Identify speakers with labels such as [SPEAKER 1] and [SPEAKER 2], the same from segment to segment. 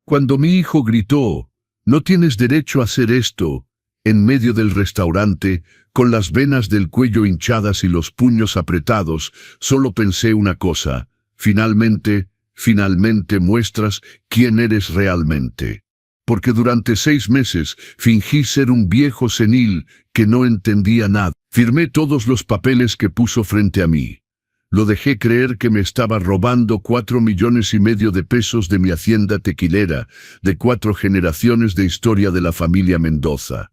[SPEAKER 1] Cuando mi hijo gritó, «No tienes derecho a hacer esto», en medio del restaurante, con las venas del cuello hinchadas y los puños apretados, solo pensé una cosa: finalmente muestras quién eres realmente. Porque durante 6 meses fingí ser un viejo senil que no entendía nada. Firmé todos los papeles que puso frente a mí. Lo dejé creer que me estaba robando 4,5 millones de pesos de mi hacienda tequilera, de 4 generaciones de historia de la familia Mendoza.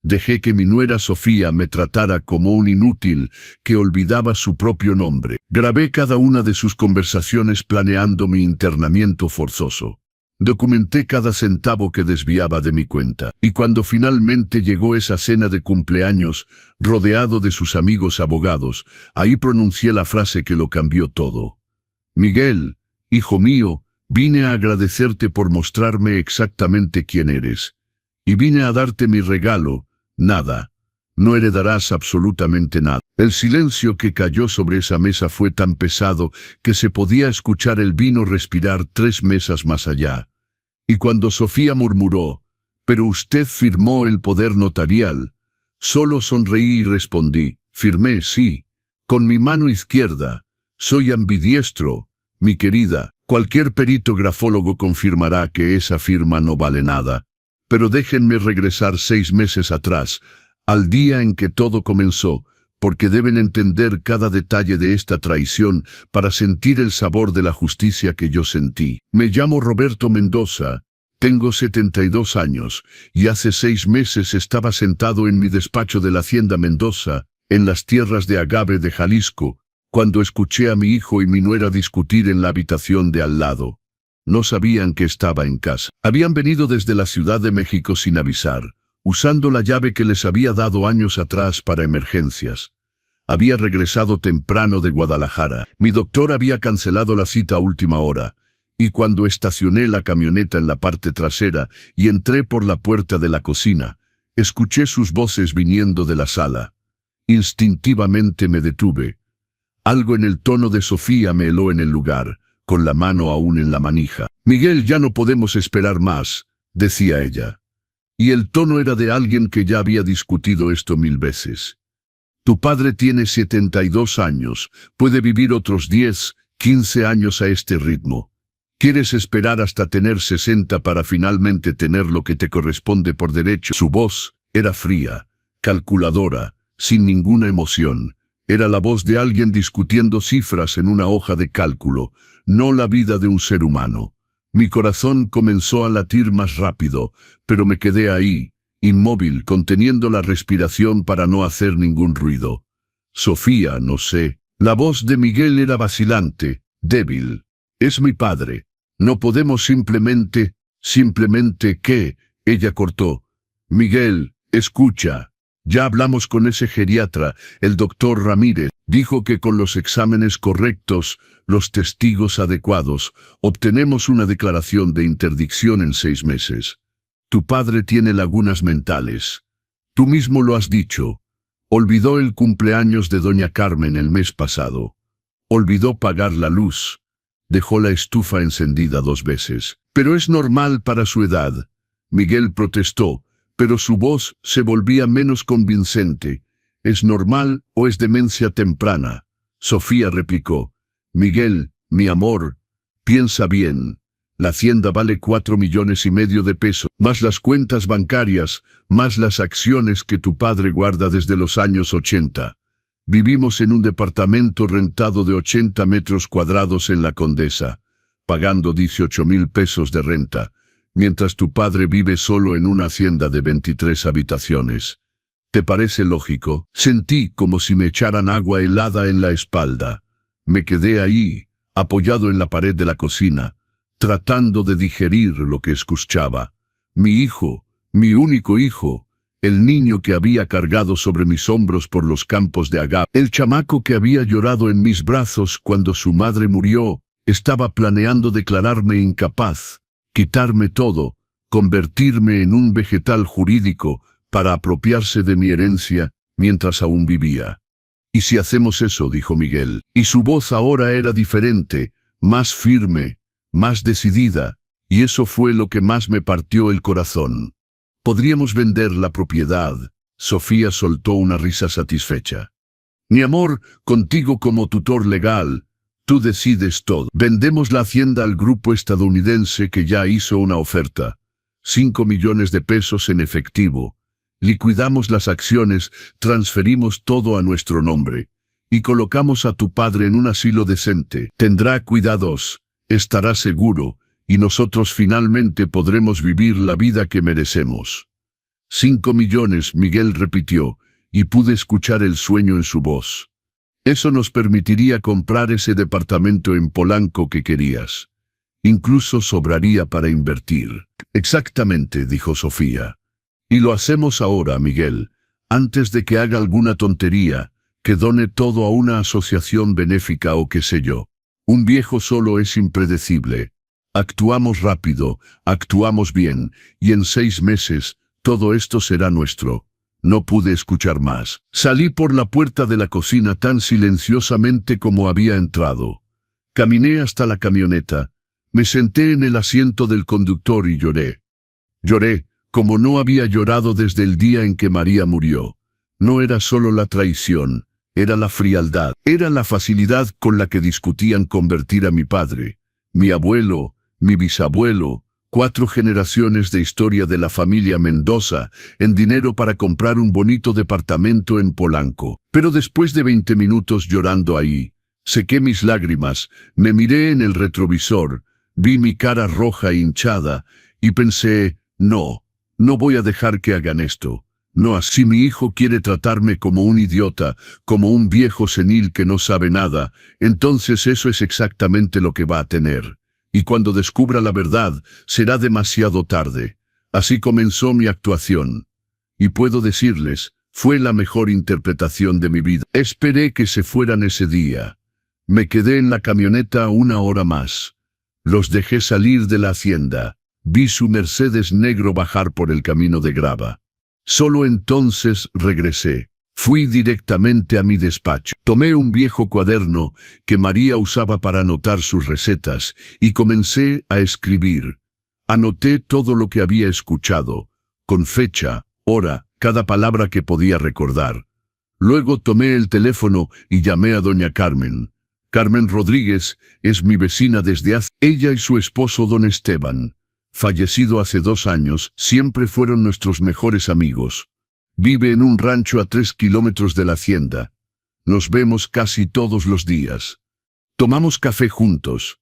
[SPEAKER 1] Dejé que mi nuera Sofía me tratara como un inútil que olvidaba su propio nombre. Grabé cada una de sus conversaciones planeando mi internamiento forzoso. Documenté cada centavo que desviaba de mi cuenta. Y cuando finalmente llegó esa cena de cumpleaños, rodeado de sus amigos abogados, ahí pronuncié la frase que lo cambió todo. «Miguel, hijo mío, vine a agradecerte por mostrarme exactamente quién eres. Y vine a darte mi regalo, nada. No heredarás absolutamente nada». El silencio que cayó sobre esa mesa fue tan pesado que se podía escuchar el vino respirar 3 mesas más allá. Y cuando Sofía murmuró, «Pero usted firmó el poder notarial», solo sonreí y respondí, «Firmé, sí, con mi mano izquierda. Soy ambidiestro, mi querida. Cualquier perito grafólogo confirmará que esa firma no vale nada. Pero déjenme regresar 6 meses atrás, al día en que todo comenzó, porque deben entender cada detalle de esta traición para sentir el sabor de la justicia que yo sentí. Me llamo Roberto Mendoza, tengo 72 años, y hace 6 meses estaba sentado en mi despacho de la Hacienda Mendoza, en las tierras de Agave de Jalisco, cuando escuché a mi hijo y mi nuera discutir en la habitación de al lado. No sabían que estaba en casa. Habían venido desde la Ciudad de México sin avisar, usando la llave que les había dado años atrás para emergencias. Había regresado temprano de Guadalajara. Mi doctor había cancelado la cita a última hora, y cuando estacioné la camioneta en la parte trasera y entré por la puerta de la cocina, escuché sus voces viniendo de la sala. Instintivamente me detuve. Algo en el tono de Sofía me heló en el lugar, con la mano aún en la manija. «Miguel, ya no podemos esperar más», decía ella. Y el tono era de alguien que ya había discutido esto 1000 veces. «Tu padre tiene 72 años, puede vivir otros 10, 15 años a este ritmo. ¿Quieres esperar hasta tener 60 para finalmente tener lo que te corresponde por derecho?» Su voz era fría, calculadora, sin ninguna emoción. Era la voz de alguien discutiendo cifras en una hoja de cálculo, no la vida de un ser humano. Mi corazón comenzó a latir más rápido, pero me quedé ahí, inmóvil, conteniendo la respiración para no hacer ningún ruido. «Sofía, no sé». La voz de Miguel era vacilante, débil. «Es mi padre. No podemos simplemente... ¿Qué?», ella cortó. «Miguel, escucha. Ya hablamos con ese geriatra, el doctor Ramírez. Dijo que con los exámenes correctos, los testigos adecuados, obtenemos una declaración de interdicción en 6 meses. Tu padre tiene lagunas mentales. Tú mismo lo has dicho. Olvidó el cumpleaños de doña Carmen el mes pasado. Olvidó pagar la luz. Dejó la estufa encendida 2 veces. Pero es normal para su edad». Miguel protestó, pero su voz se volvía menos convincente. «¿Es normal o es demencia temprana?», Sofía replicó. «Miguel, mi amor, piensa bien. La hacienda vale 4,5 millones de pesos, más las cuentas bancarias, más las acciones que tu padre guarda desde los años 80. Vivimos en un departamento rentado de 80 metros cuadrados en La Condesa, pagando 18,000 pesos de renta, mientras tu padre vive solo en una hacienda de 23 habitaciones. ¿Te parece lógico?». Sentí como si me echaran agua helada en la espalda. Me quedé ahí, apoyado en la pared de la cocina, tratando de digerir lo que escuchaba. Mi hijo, mi único hijo, el niño que había cargado sobre mis hombros por los campos de Agave, el chamaco que había llorado en mis brazos cuando su madre murió, estaba planeando declararme incapaz, quitarme todo, convertirme en un vegetal jurídico para apropiarse de mi herencia mientras aún vivía. «¿Y si hacemos eso?», dijo Miguel, y su voz ahora era diferente, más firme, más decidida, Y eso fue lo que más me partió el corazón. Podríamos vender la propiedad. Sofía soltó una risa satisfecha. Mi amor, contigo como tutor legal, tú decides todo. Vendemos la hacienda al grupo estadounidense que ya hizo una oferta. 5 millones de pesos en efectivo. Liquidamos las acciones, transferimos todo a nuestro nombre. Y colocamos a tu padre en un asilo decente. Tendrá cuidados, estará seguro, y nosotros finalmente podremos vivir la vida que merecemos. 5 millones, Miguel repitió, y pude escuchar el sueño en su voz. Eso nos permitiría comprar ese departamento en Polanco que querías. Incluso sobraría para invertir. Exactamente, dijo Sofía. Y lo hacemos ahora, Miguel, antes de que haga alguna tontería, que done todo a una asociación benéfica o qué sé yo. Un viejo solo es impredecible. Actuamos rápido, actuamos bien, y en 6 meses, todo esto será nuestro. No pude escuchar más. Salí por la puerta de la cocina tan silenciosamente como había entrado. Caminé hasta la camioneta. Me senté en el asiento del conductor y lloré. Lloré, como no había llorado desde el día en que María murió. No era solo la traición, era la frialdad, era la facilidad con la que discutían convertir a mi padre, mi abuelo, mi bisabuelo, 4 generaciones de historia de la familia Mendoza, en dinero para comprar un bonito departamento en Polanco. Pero después de 20 minutos llorando ahí, sequé mis lágrimas, me miré en el retrovisor, vi mi cara roja e hinchada, y pensé, no voy a dejar que hagan esto. No, así mi hijo quiere tratarme como un idiota, como un viejo senil que no sabe nada, entonces eso es exactamente lo que va a tener. Y cuando descubra la verdad, será demasiado tarde. Así comenzó mi actuación. Y puedo decirles, fue la mejor interpretación de mi vida. Esperé que se fueran ese día. Me quedé en la camioneta 1 hora más. Los dejé salir de la hacienda. Vi su Mercedes negro bajar por el camino de grava. Solo entonces regresé. Fui directamente a mi despacho. Tomé un viejo cuaderno que María usaba para anotar sus recetas y comencé a escribir. Anoté todo lo que había escuchado, con fecha, hora, cada palabra que podía recordar. Luego tomé el teléfono y llamé a doña Carmen. Carmen Rodríguez es mi vecina desde hace... Ella y su esposo don Esteban, fallecido hace 2 años, siempre fueron nuestros mejores amigos. Vive en un rancho a 3 kilómetros de la hacienda. Nos vemos casi todos los días. Tomamos café juntos.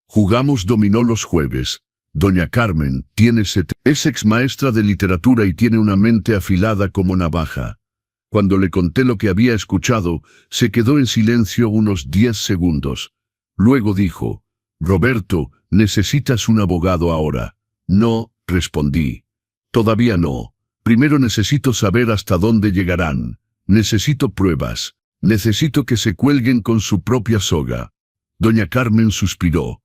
[SPEAKER 1] Jugamos dominó los jueves. Doña Carmen es ex maestra de literatura y tiene una mente afilada como navaja. Cuando le conté lo que había escuchado, se quedó en silencio unos 10 segundos. Luego dijo, Roberto, necesitas un abogado ahora. No, respondí. Todavía no. Primero necesito saber hasta dónde llegarán. Necesito pruebas. Necesito que se cuelguen con su propia soga. Doña Carmen suspiró.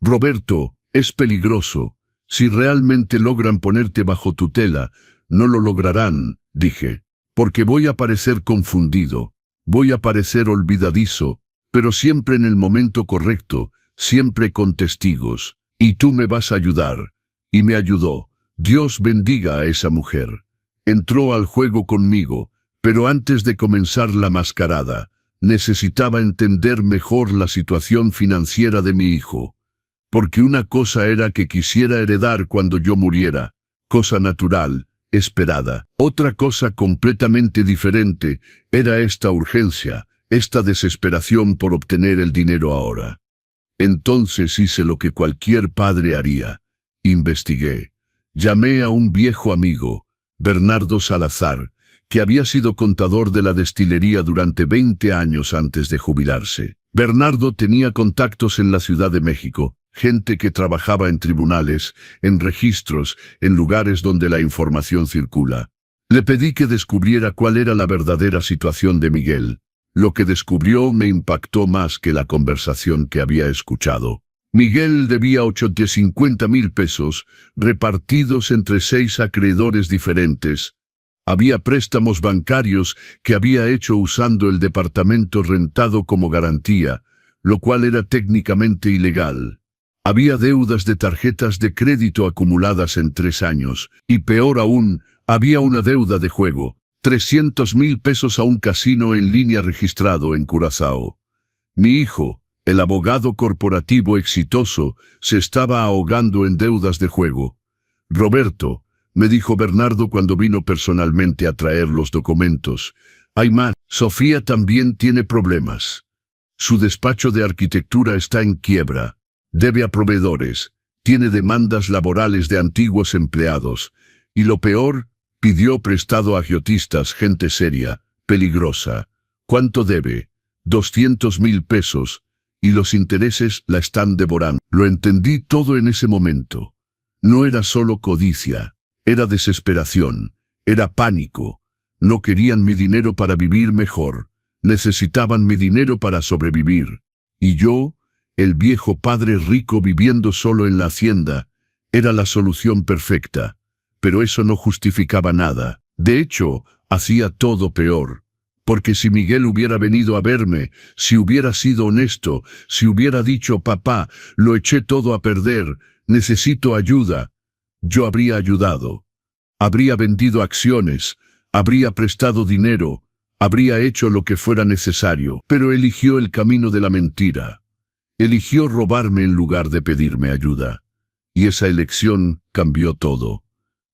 [SPEAKER 1] Roberto, es peligroso. Si realmente logran ponerte bajo tutela, no lo lograrán, dije. Porque voy a parecer confundido. Voy a parecer olvidadizo, pero siempre en el momento correcto, siempre con testigos. Y tú me vas a ayudar. Y me ayudó. Dios bendiga a esa mujer. Entró al juego conmigo, pero antes de comenzar la mascarada, necesitaba entender mejor la situación financiera de mi hijo. Porque una cosa era que quisiera heredar cuando yo muriera, cosa natural, esperada. Otra cosa completamente diferente era esta urgencia, esta desesperación por obtener el dinero ahora. Entonces hice lo que cualquier padre haría. Investigué. Llamé a un viejo amigo, Bernardo Salazar, que había sido contador de la destilería durante 20 años antes de jubilarse. Bernardo tenía contactos en la Ciudad de México, gente que trabajaba en tribunales, en registros, en lugares donde la información circula. Le pedí que descubriera cuál era la verdadera situación de Miguel. Lo que descubrió me impactó más que la conversación que había escuchado. Miguel debía 850,000 pesos, repartidos entre 6 acreedores diferentes. Había préstamos bancarios que había hecho usando el departamento rentado como garantía, lo cual era técnicamente ilegal. Había deudas de tarjetas de crédito acumuladas en 3 años, y peor aún, había una deuda de juego, 300,000 pesos a un casino en línea registrado en Curazao. Mi hijo, el abogado corporativo exitoso, se estaba ahogando en deudas de juego. Roberto, me dijo Bernardo cuando vino personalmente a traer los documentos, hay más, Sofía también tiene problemas. Su despacho de arquitectura está en quiebra, debe a proveedores, tiene demandas laborales de antiguos empleados, y lo peor, pidió prestado a agiotistas, gente seria, peligrosa. ¿Cuánto debe? 200,000 pesos, y los intereses la están devorando. Lo entendí todo en ese momento. No era solo codicia, era desesperación, era pánico. No querían mi dinero para vivir mejor, necesitaban mi dinero para sobrevivir. Y yo, el viejo padre rico viviendo solo en la hacienda, era la solución perfecta. Pero eso no justificaba nada. De hecho, hacía todo peor. Porque si Miguel hubiera venido a verme, si hubiera sido honesto, si hubiera dicho, papá, lo eché todo a perder, necesito ayuda, yo habría ayudado. Habría vendido acciones, habría prestado dinero, habría hecho lo que fuera necesario, pero eligió el camino de la mentira. Eligió robarme en lugar de pedirme ayuda. Y esa elección cambió todo.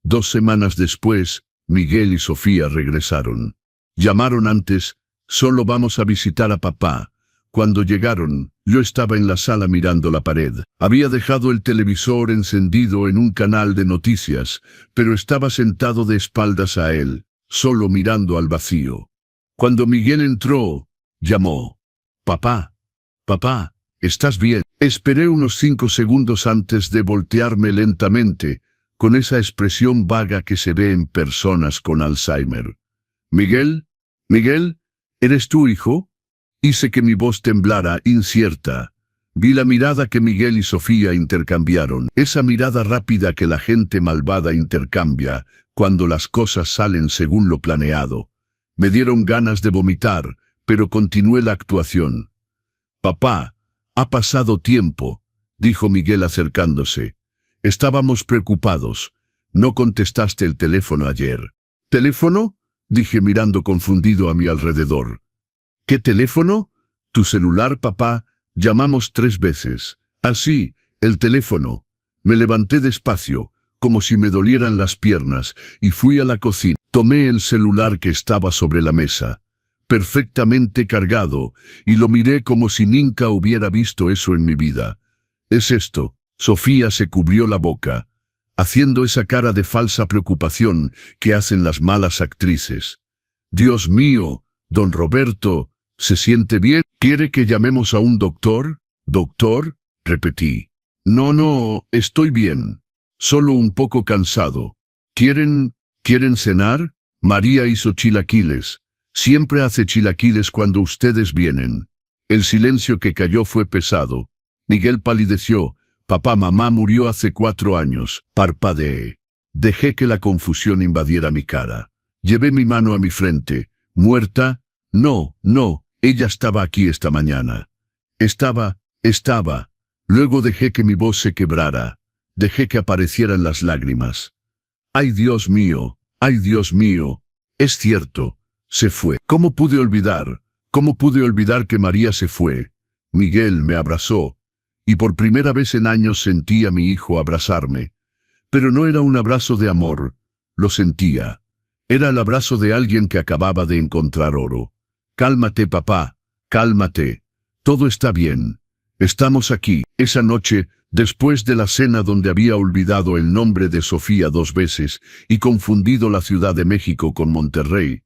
[SPEAKER 1] 2 semanas después, Miguel y Sofía regresaron. Llamaron antes, solo vamos a visitar a papá. Cuando llegaron, yo estaba en la sala mirando la pared. Había dejado el televisor encendido en un canal de noticias, pero estaba sentado de espaldas a él, solo mirando al vacío. Cuando Miguel entró, llamó. Papá, papá, ¿estás bien? Esperé unos 5 segundos antes de voltearme lentamente, con esa expresión vaga que se ve en personas con Alzheimer. Miguel, Miguel, ¿eres tú, hijo? Hice que mi voz temblara, incierta. Vi la mirada que Miguel y Sofía intercambiaron, esa mirada rápida que la gente malvada intercambia cuando las cosas salen según lo planeado. Me dieron ganas de vomitar, pero continué la actuación. Papá, ha pasado tiempo, dijo Miguel acercándose. Estábamos preocupados. No contestaste el teléfono ayer. ¿Teléfono? Dije mirando confundido a mi alrededor. ¿Qué teléfono? Tu celular, papá. Llamamos 3 veces. Así, el teléfono. Me levanté despacio, como si me dolieran las piernas, y fui a la cocina. Tomé el celular que estaba sobre la mesa, perfectamente cargado, y lo miré como si nunca hubiera visto eso en mi vida. ¿Es esto? Sofía se cubrió la boca, haciendo esa cara de falsa preocupación que hacen las malas actrices. Dios mío, don Roberto, ¿se siente bien? ¿Quiere que llamemos a un doctor? ¿Doctor? Repetí. No, estoy bien. Solo un poco cansado. ¿Quieren cenar? María hizo chilaquiles. Siempre hace chilaquiles cuando ustedes vienen. El silencio que cayó fue pesado. Miguel palideció. Papá, mamá murió hace 4 años. Parpadeé. Dejé que la confusión invadiera mi cara. Llevé mi mano a mi frente. ¿Muerta? No, ella estaba aquí esta mañana. Estaba. Luego dejé que mi voz se quebrara. Dejé que aparecieran las lágrimas. ¡Ay, Dios mío! ¡Ay, Dios mío! Es cierto. Se fue. ¿Cómo pude olvidar? ¿Cómo pude olvidar que María se fue? Miguel me abrazó. Y por primera vez en años sentí a mi hijo abrazarme. Pero no era un abrazo de amor, lo sentía. Era el abrazo de alguien que acababa de encontrar oro. Cálmate, papá, cálmate. Todo está bien. Estamos aquí. Esa noche, después de la cena donde había olvidado el nombre de Sofía 2 veces y confundido la Ciudad de México con Monterrey,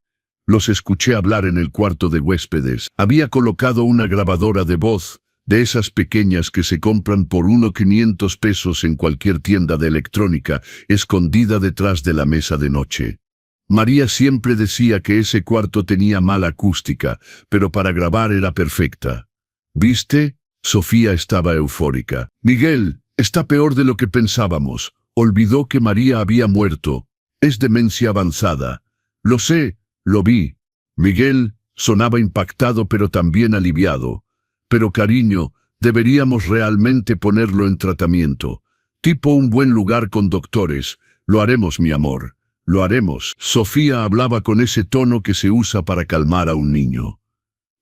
[SPEAKER 1] los escuché hablar en el cuarto de huéspedes. Había colocado una grabadora de voz, de esas pequeñas que se compran por 500 pesos en cualquier tienda de electrónica, escondida detrás de la mesa de noche. María siempre decía que ese cuarto tenía mala acústica, pero para grabar era perfecta. ¿Viste? Sofía estaba eufórica. Miguel, está peor de lo que pensábamos. Olvidó que María había muerto. Es demencia avanzada. Lo sé, lo vi. Miguel sonaba impactado pero también aliviado. Pero cariño, Deberíamos realmente ponerlo en tratamiento. Tipo un buen lugar con doctores. Lo haremos, mi amor. Lo haremos. Sofía hablaba con ese tono que se usa para calmar a un niño.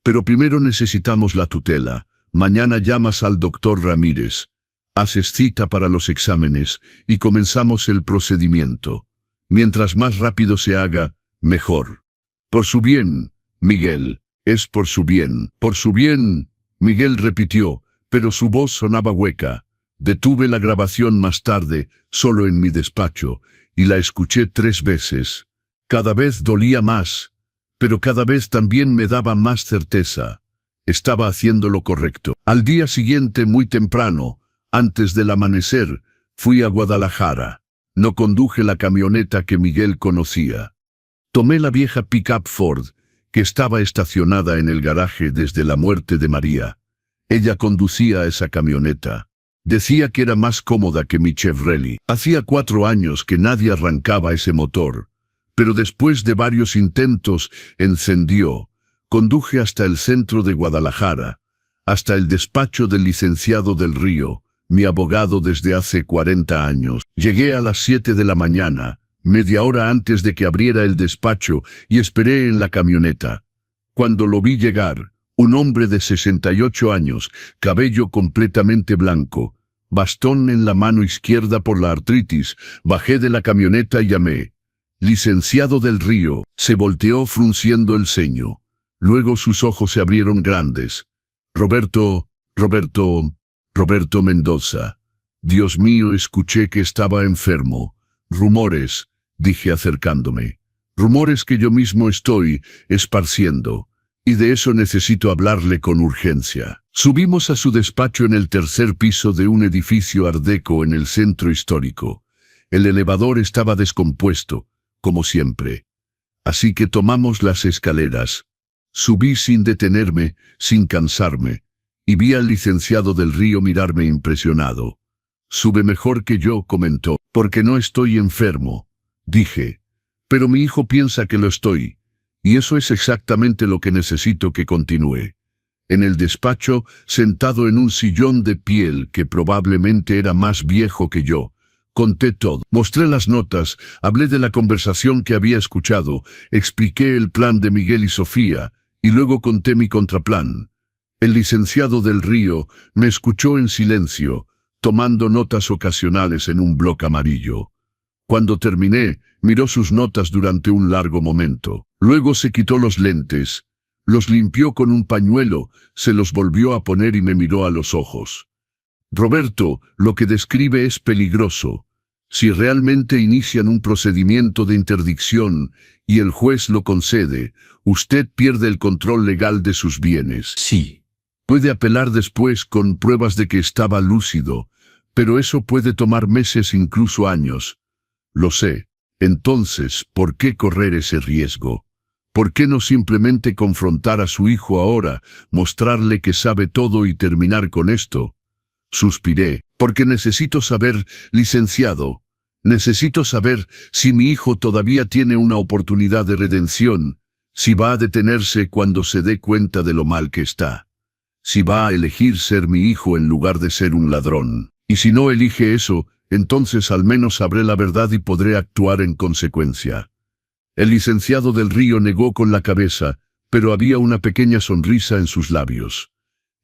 [SPEAKER 1] Pero primero necesitamos la tutela. Mañana llamas al doctor Ramírez. Haces cita para los exámenes y comenzamos el procedimiento. Mientras más rápido se haga, mejor. Por su bien, Miguel. Es por su bien. Por su bien, Miguel repitió, pero su voz sonaba hueca. Detuve la grabación más tarde, solo en mi despacho, y la escuché 3 veces. Cada vez dolía más, pero cada vez también me daba más certeza. Estaba haciendo lo correcto. Al día siguiente, muy temprano, antes del amanecer, fui a Guadalajara. No conduje la camioneta que Miguel conocía. Tomé la vieja pick-up Ford, que estaba estacionada en el garaje desde la muerte de María. Ella conducía esa camioneta. Decía que era más cómoda que mi Chevrolet. Hacía 4 años que nadie arrancaba ese motor, pero después de varios intentos, encendió. Conduje hasta el centro de Guadalajara, hasta el despacho del licenciado del Río, mi abogado desde hace 40 años. Llegué a las 7 de la mañana, media hora antes de que abriera el despacho, y esperé en la camioneta. Cuando lo vi llegar, un hombre de 68 años, cabello completamente blanco, bastón en la mano izquierda por la artritis, bajé de la camioneta y llamé. Licenciado del Río, se volteó frunciendo el ceño. Luego sus ojos se abrieron grandes. Roberto Mendoza. Dios mío, escuché que estaba enfermo. Rumores, dije acercándome. Rumores que yo mismo estoy esparciendo. Y de eso necesito hablarle con urgencia. Subimos a su despacho en el 3er piso de un edificio art deco en el centro histórico. El elevador estaba descompuesto, como siempre. Así que tomamos las escaleras. Subí sin detenerme, sin cansarme, y vi al licenciado del Río mirarme impresionado. Sube mejor que yo, comentó, porque no estoy enfermo, dije. Pero mi hijo piensa que lo estoy. Y eso es exactamente lo que necesito que continúe. En el despacho, sentado en un sillón de piel que probablemente era más viejo que yo, conté todo. Mostré las notas, hablé de la conversación que había escuchado, expliqué el plan de Miguel y Sofía, y luego conté mi contraplan. El licenciado del Río me escuchó en silencio, tomando notas ocasionales en un bloc amarillo. Cuando terminé, miró sus notas durante un largo momento. Luego se quitó los lentes, los limpió con un pañuelo, se los volvió a poner y me miró a los ojos. Roberto, lo que describe es peligroso. Si realmente inician un procedimiento de interdicción y el juez lo concede, usted pierde el control legal de sus bienes.
[SPEAKER 2] Sí.
[SPEAKER 1] Puede apelar después con pruebas de que estaba lúcido, pero eso puede tomar meses, incluso años. Lo sé. Entonces, ¿por qué correr ese riesgo? ¿Por qué no simplemente confrontar a su hijo ahora, mostrarle que sabe todo y terminar con esto? Suspiré, porque necesito saber, licenciado, necesito saber si mi hijo todavía tiene una oportunidad de redención, si va a detenerse cuando se dé cuenta de lo mal que está, si va a elegir ser mi hijo en lugar de ser un ladrón. Y si no elige eso, entonces al menos sabré la verdad y podré actuar en consecuencia. El licenciado del Río negó con la cabeza, pero había una pequeña sonrisa en sus labios.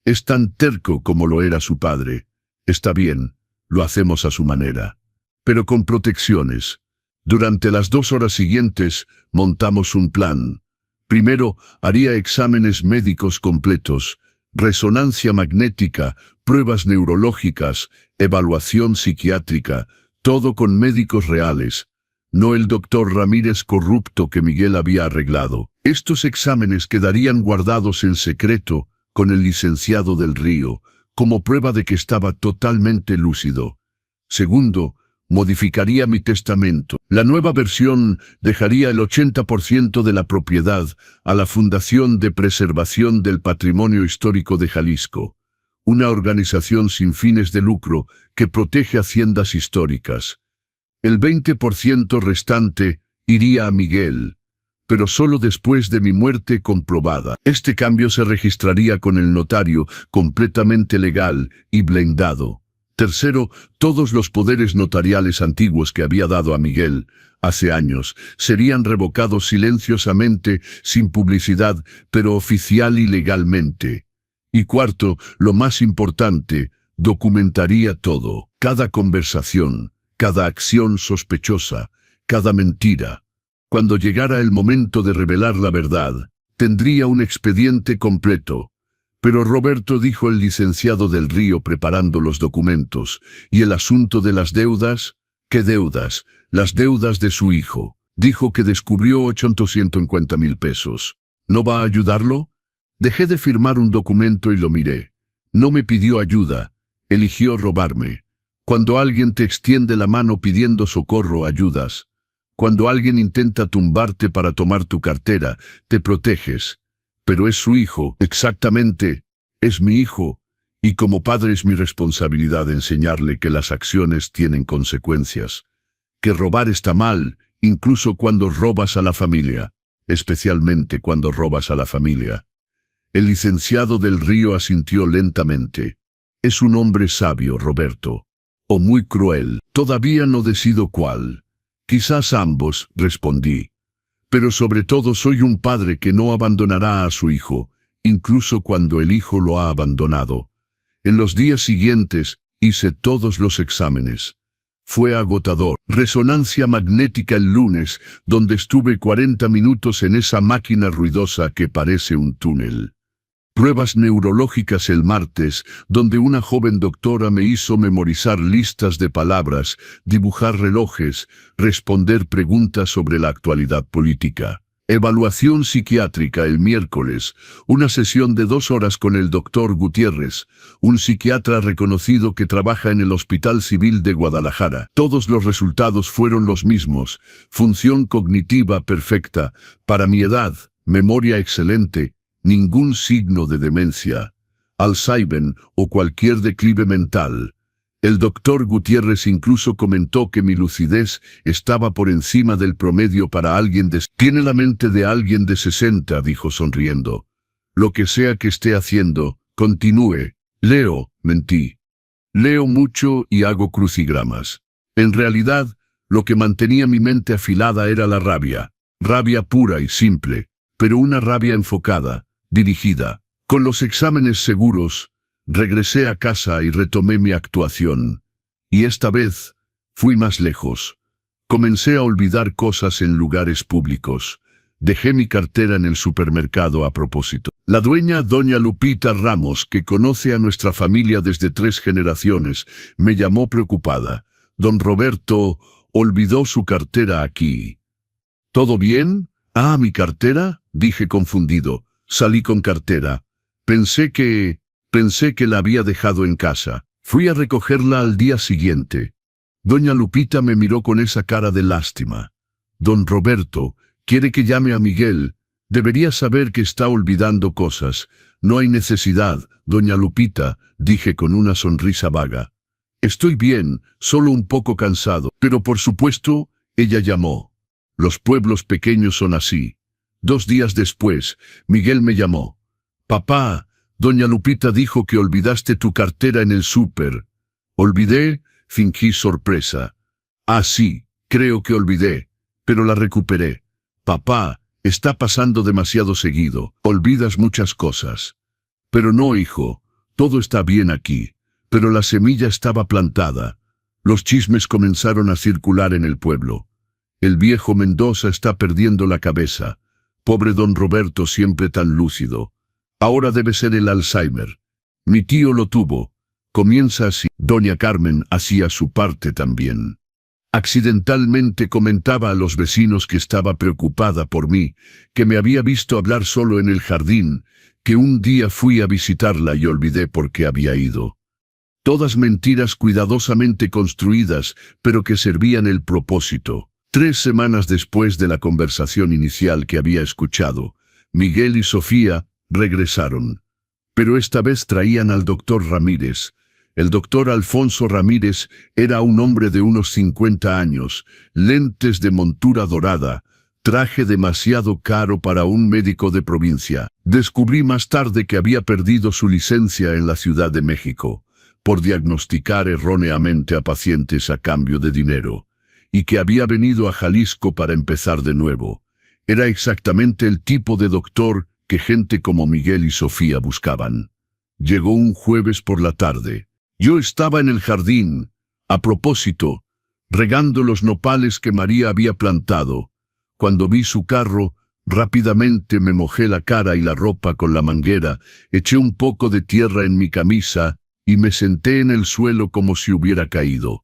[SPEAKER 1] Es tan terco como lo era su padre. Está bien, lo hacemos a su manera. Pero con protecciones. Durante las 2 horas siguientes, montamos un plan. Primero, haría exámenes médicos completos, resonancia magnética, pruebas neurológicas, evaluación psiquiátrica, todo con médicos reales, no el doctor Ramírez corrupto que Miguel había arreglado. Estos exámenes quedarían guardados en secreto con el licenciado del Río, como prueba de que estaba totalmente lúcido. Segundo, modificaría mi testamento. La nueva versión dejaría el 80% de la propiedad a la Fundación de Preservación del Patrimonio Histórico de Jalisco, una organización sin fines de lucro que protege haciendas históricas. El 20% restante iría a Miguel. pero solo después de mi muerte comprobada. Este cambio se registraría con el notario, completamente legal y blindado. Tercero, todos los poderes notariales antiguos que había dado a Miguel hace años serían revocados silenciosamente, sin publicidad, pero oficial y legalmente. Y cuarto, lo más importante, documentaría todo, cada conversación, cada acción sospechosa, cada mentira. Cuando llegara el momento de revelar la verdad, tendría un expediente completo. Pero Roberto, dijo el licenciado del Río preparando los documentos, ¿y el asunto de las deudas? ¿Qué deudas? Las deudas de su hijo. Dijo que descubrió 850,000 pesos. ¿No va a ayudarlo? Dejé de firmar un documento y lo miré. No me pidió ayuda, eligió robarme. Cuando alguien te extiende la mano pidiendo socorro, ayudas. Cuando alguien intenta tumbarte para tomar tu cartera, te proteges. Pero es su hijo, exactamente, es mi hijo, y como padre es mi responsabilidad enseñarle que las acciones tienen consecuencias, que robar está mal, incluso cuando robas a la familia, especialmente cuando robas a la familia. El licenciado del Río asintió lentamente. Es un hombre sabio, Roberto, o muy cruel, todavía no decido cuál. Quizás ambos, respondí. Pero sobre todo soy un padre que no abandonará a su hijo, incluso cuando el hijo lo ha abandonado. En los días siguientes, hice todos los exámenes. Fue agotador. Resonancia magnética el lunes, donde estuve 40 minutos en esa máquina ruidosa que parece un túnel. Pruebas neurológicas el martes, donde una joven doctora me hizo memorizar listas de palabras, dibujar relojes, responder preguntas sobre la actualidad política. Evaluación psiquiátrica el miércoles, una sesión de 2 horas con el doctor Gutiérrez, un psiquiatra reconocido que trabaja en el Hospital Civil de Guadalajara. Todos los resultados fueron los mismos: función cognitiva perfecta, para mi edad, memoria excelente, ningún signo de demencia, Alzheimer o cualquier declive mental. El doctor Gutiérrez incluso comentó que mi lucidez estaba por encima del promedio para alguien de... Tiene la mente de alguien de 60, dijo sonriendo. Lo que sea que esté haciendo, continúe. Leo, mentí. Leo mucho y hago crucigramas. En realidad, lo que mantenía mi mente afilada era la rabia. Rabia pura y simple, pero una rabia enfocada, dirigida. Con los exámenes seguros, regresé a casa y retomé mi actuación. Y esta vez, fui más lejos. Comencé a olvidar cosas en lugares públicos. Dejé mi cartera en el supermercado a propósito. La dueña, doña Lupita Ramos, que conoce a nuestra familia desde 3 generaciones, me llamó preocupada. Don Roberto olvidó su cartera aquí. ¿Todo bien? Ah, ¿mi cartera? Dije confundido. Salí con cartera. Pensé que la había dejado en casa. Fui a recogerla al día siguiente. Doña Lupita me miró con esa cara de lástima. Don Roberto, quiere que llame a Miguel. Debería saber que está olvidando cosas. No hay necesidad, doña Lupita, dije con una sonrisa vaga. Estoy bien, solo un poco cansado. Pero por supuesto, ella llamó. Los pueblos pequeños son así. 2 días después, Miguel me llamó. Papá, doña Lupita dijo que olvidaste tu cartera en el súper. ¿Olvidé? Fingí sorpresa. Ah, sí, creo que olvidé, pero la recuperé. Papá, está pasando demasiado seguido. Olvidas muchas cosas. Pero no, hijo, todo está bien aquí. Pero la semilla estaba plantada. Los chismes comenzaron a circular en el pueblo. El viejo Mendoza está perdiendo la cabeza. Pobre don Roberto, siempre tan lúcido. Ahora debe ser el Alzheimer. Mi tío lo tuvo. Comienza así. Doña Carmen hacía su parte también. Accidentalmente comentaba a los vecinos que estaba preocupada por mí, que me había visto hablar solo en el jardín, que un día fui a visitarla y olvidé por qué había ido. Todas mentiras cuidadosamente construidas, pero que servían el propósito. 3 semanas después de la conversación inicial que había escuchado, Miguel y Sofía regresaron. Pero esta vez traían al doctor Ramírez. El doctor Alfonso Ramírez era un hombre de unos 50 años, lentes de montura dorada, Traje demasiado caro para un médico de provincia. Descubrí más tarde que había perdido su licencia en la Ciudad de México por diagnosticar erróneamente a pacientes a cambio de dinero, y que había venido a Jalisco para empezar de nuevo. Era exactamente el tipo de doctor que gente como Miguel y Sofía buscaban. Llegó un jueves por la tarde. Yo estaba en el jardín, a propósito, regando los nopales que María había plantado. Cuando vi su carro, rápidamente me mojé la cara y la ropa con la manguera, eché un poco de tierra en mi camisa y me senté en el suelo como si hubiera caído.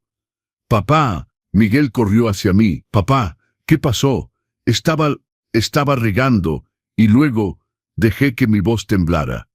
[SPEAKER 1] «Papá», Miguel corrió hacia mí. «Papá, ¿qué pasó?» Estaba regando, y luego dejé que mi voz temblara.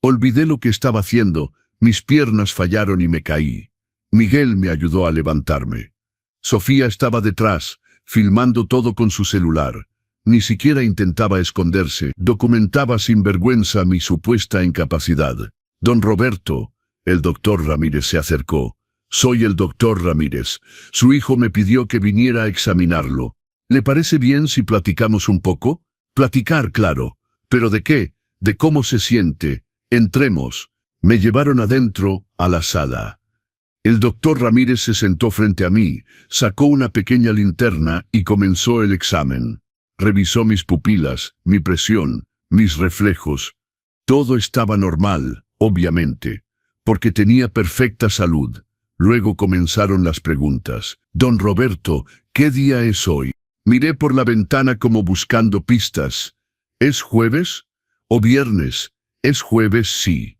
[SPEAKER 1] Olvidé lo que estaba haciendo, mis piernas fallaron y me caí. Miguel me ayudó a levantarme. Sofía estaba detrás, filmando todo con su celular. Ni siquiera intentaba esconderse, documentaba sin vergüenza mi supuesta incapacidad. «Don Roberto», el doctor Ramírez se acercó. «Soy el doctor Ramírez. Su hijo me pidió que viniera a examinarlo. ¿Le parece bien si platicamos un poco?» «Platicar, claro. ¿Pero de qué? ¿De cómo se siente? Entremos». Me llevaron adentro, a la sala. El doctor Ramírez se sentó frente a mí, sacó una pequeña linterna y comenzó el examen. Revisó mis pupilas, mi presión, mis reflejos. Todo estaba normal, obviamente, porque tenía perfecta salud. Luego comenzaron las preguntas. «Don Roberto, ¿qué día es hoy?» Miré por la ventana como buscando pistas. «¿Es jueves? ¿O viernes?» «Es jueves, sí».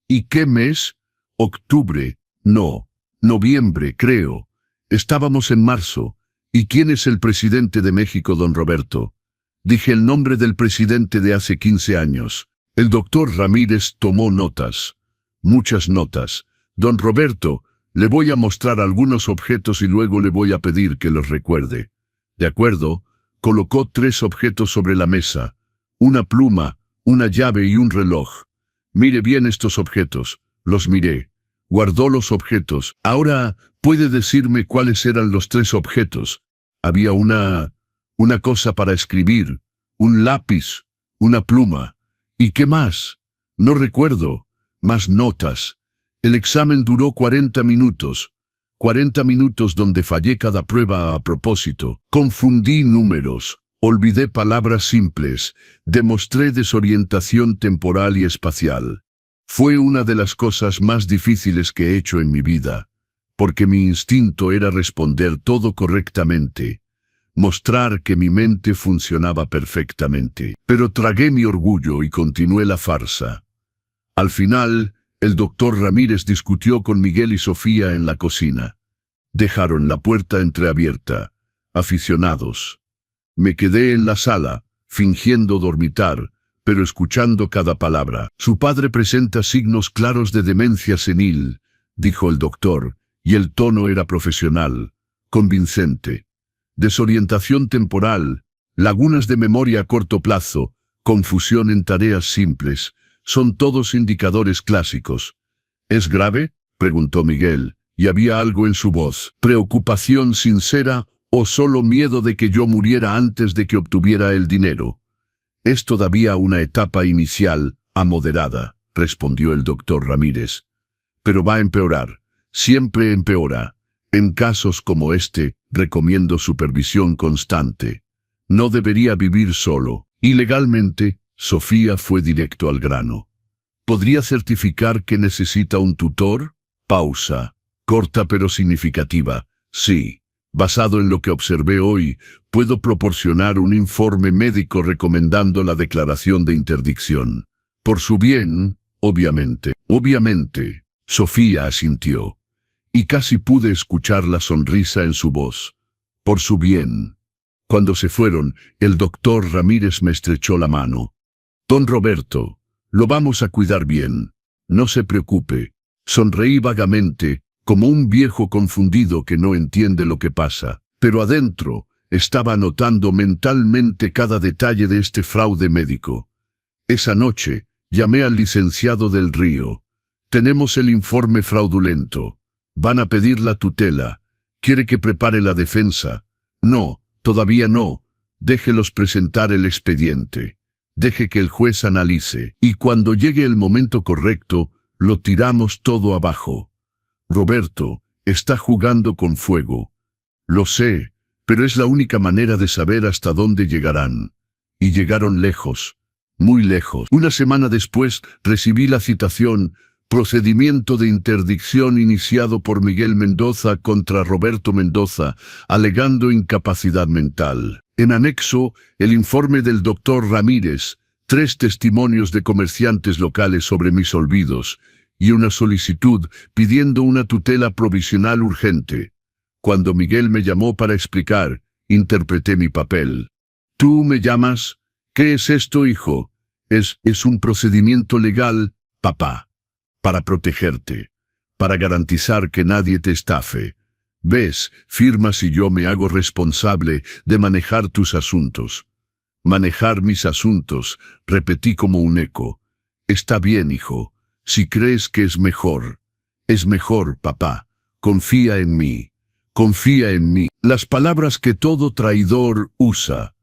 [SPEAKER 1] «¿Y qué mes?» «Octubre». «No, noviembre, creo». Estábamos en marzo. «¿Y quién es el presidente de México, don Roberto?» Dije el nombre del presidente de hace 15 años. El doctor Ramírez tomó notas. Muchas notas. «Don Roberto, le voy a mostrar algunos objetos y luego le voy a pedir que los recuerde». «De acuerdo». Colocó 3 objetos sobre la mesa. Una pluma, una llave y un reloj. «Mire bien estos objetos». Los miré. Guardó los objetos. «Ahora, ¿puede decirme cuáles eran los 3 objetos?» «Había una cosa para escribir, un lápiz, una pluma. ¿Y qué más?» «No recuerdo». «Más notas». El examen duró 40 minutos. 40 minutos donde fallé cada prueba a propósito. Confundí números. Olvidé palabras simples. Demostré desorientación temporal y espacial. Fue una de las cosas más difíciles que he hecho en mi vida, porque mi instinto era responder todo correctamente, mostrar que mi mente funcionaba perfectamente. Pero tragué mi orgullo y continué la farsa. Al final, el doctor Ramírez discutió con Miguel y Sofía en la cocina. Dejaron la puerta entreabierta. Aficionados. Me quedé en la sala, fingiendo dormitar, pero escuchando cada palabra. «Su padre presenta signos claros de demencia senil», dijo el doctor, y el tono era profesional, convincente. «Desorientación temporal, lagunas de memoria a corto plazo, confusión en tareas simples, son todos indicadores clásicos». «¿Es grave?», preguntó Miguel, y había algo en su voz. ¿Preocupación sincera o solo miedo de que yo muriera antes de que obtuviera el dinero? «Es todavía una etapa inicial, moderada», respondió el doctor Ramírez. «Pero va a empeorar. Siempre empeora. En casos como este, recomiendo supervisión constante. No debería vivir solo». Ilegalmente, Sofía fue directo al grano. «¿Podría certificar que necesita un tutor?» Pausa. Corta pero significativa. «Sí. Basado en lo que observé hoy, puedo proporcionar un informe médico recomendando la declaración de interdicción. Por su bien, obviamente». «Obviamente», Sofía asintió. Y casi pude escuchar la sonrisa en su voz. «Por su bien». Cuando se fueron, el doctor Ramírez me estrechó la mano. «Don Roberto, lo vamos a cuidar bien. No se preocupe». Sonreí vagamente, como un viejo confundido que no entiende lo que pasa. Pero adentro, estaba anotando mentalmente cada detalle de este fraude médico. Esa noche, llamé al licenciado del Río. «Tenemos el informe fraudulento. Van a pedir la tutela. ¿Quiere que prepare la defensa?» «No, todavía no. Déjelos presentar el expediente. Deje que el juez analice, y cuando llegue el momento correcto, lo tiramos todo abajo. Roberto está jugando con fuego. Lo sé, pero es la única manera de saber hasta dónde llegarán. Y llegaron lejos, muy lejos. Una semana después recibí la citación, procedimiento de interdicción iniciado por Miguel Mendoza contra Roberto Mendoza, alegando incapacidad mental. En anexo, el informe del doctor Ramírez, 3 testimonios de comerciantes locales sobre mis olvidos, y una solicitud pidiendo una tutela provisional urgente. Cuando Miguel me llamó para explicar, interpreté mi papel. ¿Tú me llamas? ¿Qué es esto, hijo? Es un procedimiento legal, papá. Para protegerte. Para garantizar que nadie te estafe. ¿Ves? Firmas y yo me hago responsable de manejar tus asuntos. Manejar mis asuntos, repetí como un eco. Está bien, hijo. Si crees que es mejor. Es mejor, papá. Confía en mí. Confía en mí. Las palabras que todo traidor usa.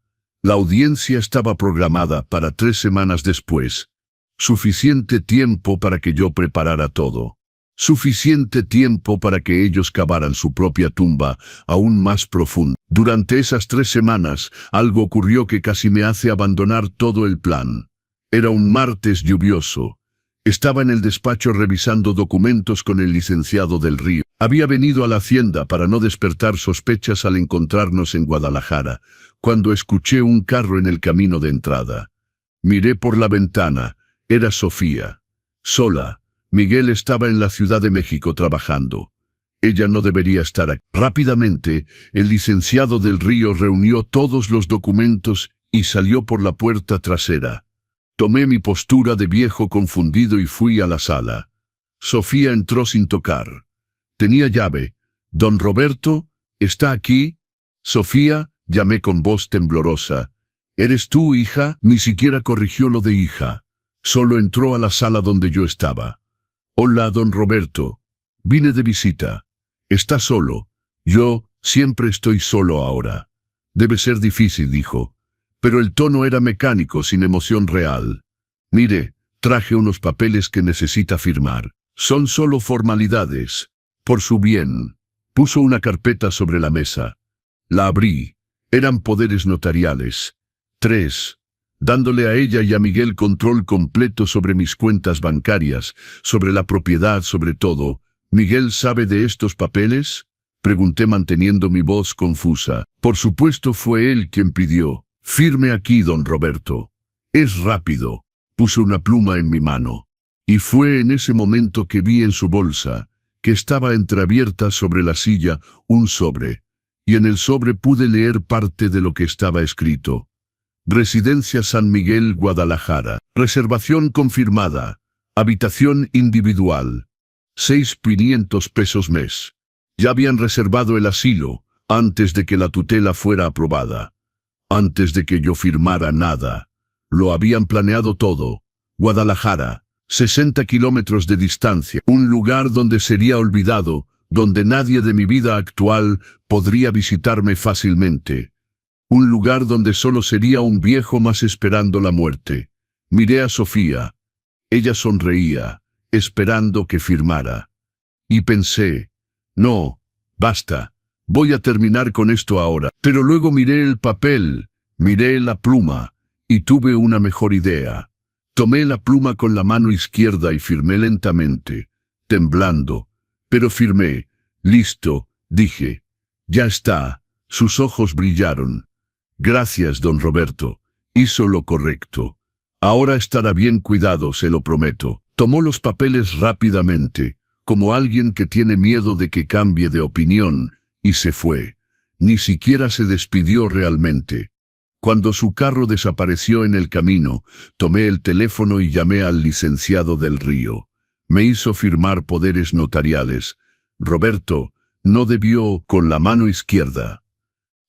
[SPEAKER 1] La audiencia estaba programada para 3 semanas después. Suficiente tiempo para que yo preparara todo. Suficiente tiempo para que ellos cavaran su propia tumba, aún más profunda. Durante esas 3 semanas, algo ocurrió que casi me hace abandonar todo el plan. Era un martes lluvioso. Estaba en el despacho revisando documentos con el licenciado del Río. Había venido a la hacienda para no despertar sospechas al encontrarnos en Guadalajara, cuando escuché un carro en el camino de entrada. Miré por la ventana. Era Sofía. Sola. Miguel estaba en la Ciudad de México trabajando. Ella no debería estar aquí. Rápidamente, el licenciado del Río reunió todos los documentos y salió por la puerta trasera. Tomé mi postura de viejo confundido y fui a la sala. Sofía entró sin tocar. Tenía llave. «Don Roberto, ¿está aquí?» «Sofía», llamé con voz temblorosa. «¿Eres tú, hija?» Ni siquiera corrigió lo de hija. Solo entró a la sala donde yo estaba. «Hola, don Roberto. Vine de visita. ¿Está solo?» «Yo siempre estoy solo ahora». «Debe ser difícil», dijo. Pero el tono era mecánico, sin emoción real. «Mire, traje unos papeles que necesita firmar. Son solo formalidades. Por su bien». Puso una carpeta sobre la mesa. La abrí. Eran poderes notariales. 3. Dándole a ella y a Miguel control completo sobre mis cuentas bancarias, sobre la propiedad, sobre todo. «¿Miguel sabe de estos papeles?», pregunté manteniendo mi voz confusa. Por supuesto fue él quien pidió. «Firme aquí, don Roberto. Es rápido». Puso una pluma en mi mano. Y fue en ese momento que vi en su bolsa, que estaba entreabierta sobre la silla, un sobre. Y en el sobre pude leer parte de lo que estaba escrito. Residencia San Miguel, Guadalajara. Reservación confirmada. Habitación individual. 6.500 pesos mes. Ya habían reservado el asilo, antes de que la tutela fuera aprobada. Antes de que yo firmara nada. Lo habían planeado todo. Guadalajara, 60 kilómetros de distancia. Un lugar donde sería olvidado, donde nadie de mi vida actual podría visitarme fácilmente. Un lugar donde solo sería un viejo más esperando la muerte. Miré a Sofía. Ella sonreía, esperando que firmara. Y pensé, no, basta, voy a terminar con esto ahora. Pero luego miré el papel, miré la pluma, y tuve una mejor idea. Tomé la pluma con la mano izquierda y firmé lentamente, temblando. Pero firmé. «Listo», dije. «Ya está». Sus ojos brillaron. «Gracias, don Roberto. Hizo lo correcto. Ahora estará bien cuidado, se lo prometo». Tomó los papeles rápidamente, como alguien que tiene miedo de que cambie de opinión, y se fue. Ni siquiera se despidió realmente. Cuando su carro desapareció en el camino, tomé el teléfono y llamé al licenciado del Río. Me hizo firmar poderes notariales. «Roberto, no debió», con la mano izquierda.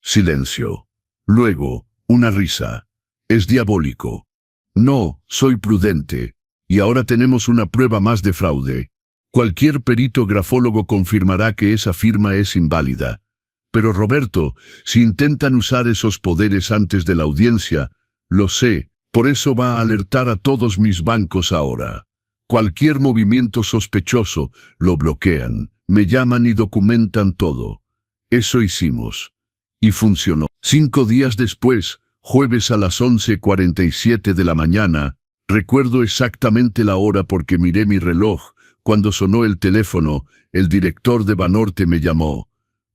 [SPEAKER 1] Silencio. Luego, una risa. «Es diabólico». «No, soy prudente. Y ahora tenemos una prueba más de fraude. Cualquier perito grafólogo confirmará que esa firma es inválida». Pero Roberto, si intentan usar esos poderes antes de la audiencia, lo sé, por eso va a alertar a todos mis bancos ahora. Cualquier movimiento sospechoso, lo bloquean, me llaman y documentan todo. Eso hicimos. Y funcionó. 5 días después, jueves a las 11:47 de la mañana, recuerdo exactamente la hora porque miré mi reloj. Cuando sonó el teléfono, el director de Banorte me llamó.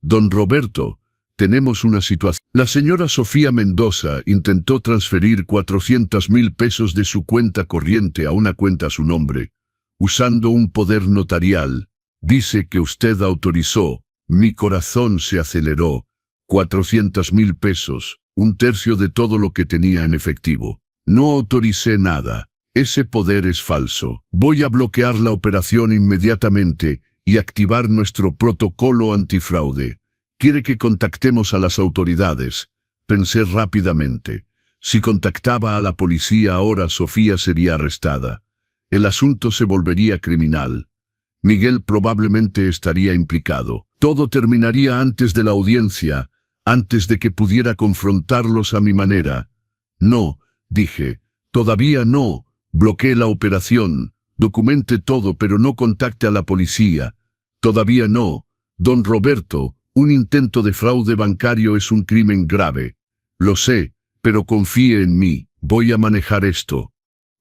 [SPEAKER 1] Don Roberto, tenemos una situación. La señora Sofía Mendoza intentó transferir 400,000 pesos de su cuenta corriente a una cuenta a su nombre, usando un poder notarial. Dice que usted autorizó. Mi corazón se aceleró. 400,000 pesos, 1/3 de todo lo que tenía en efectivo. No autoricé nada. Ese poder es falso. Voy a bloquear la operación inmediatamente y activar nuestro protocolo antifraude. Quiere que contactemos a las autoridades. Pensé rápidamente. Si contactaba a la policía ahora, Sofía sería arrestada. El asunto se volvería criminal. Miguel probablemente estaría implicado. Todo terminaría antes de la audiencia, antes de que pudiera confrontarlos a mi manera. No, dije, todavía no. Bloqueé la operación, documente todo pero no contacte a la policía. Todavía no. Don Roberto, un intento de fraude bancario es un crimen grave. Lo sé, pero confíe en mí, voy a manejar esto.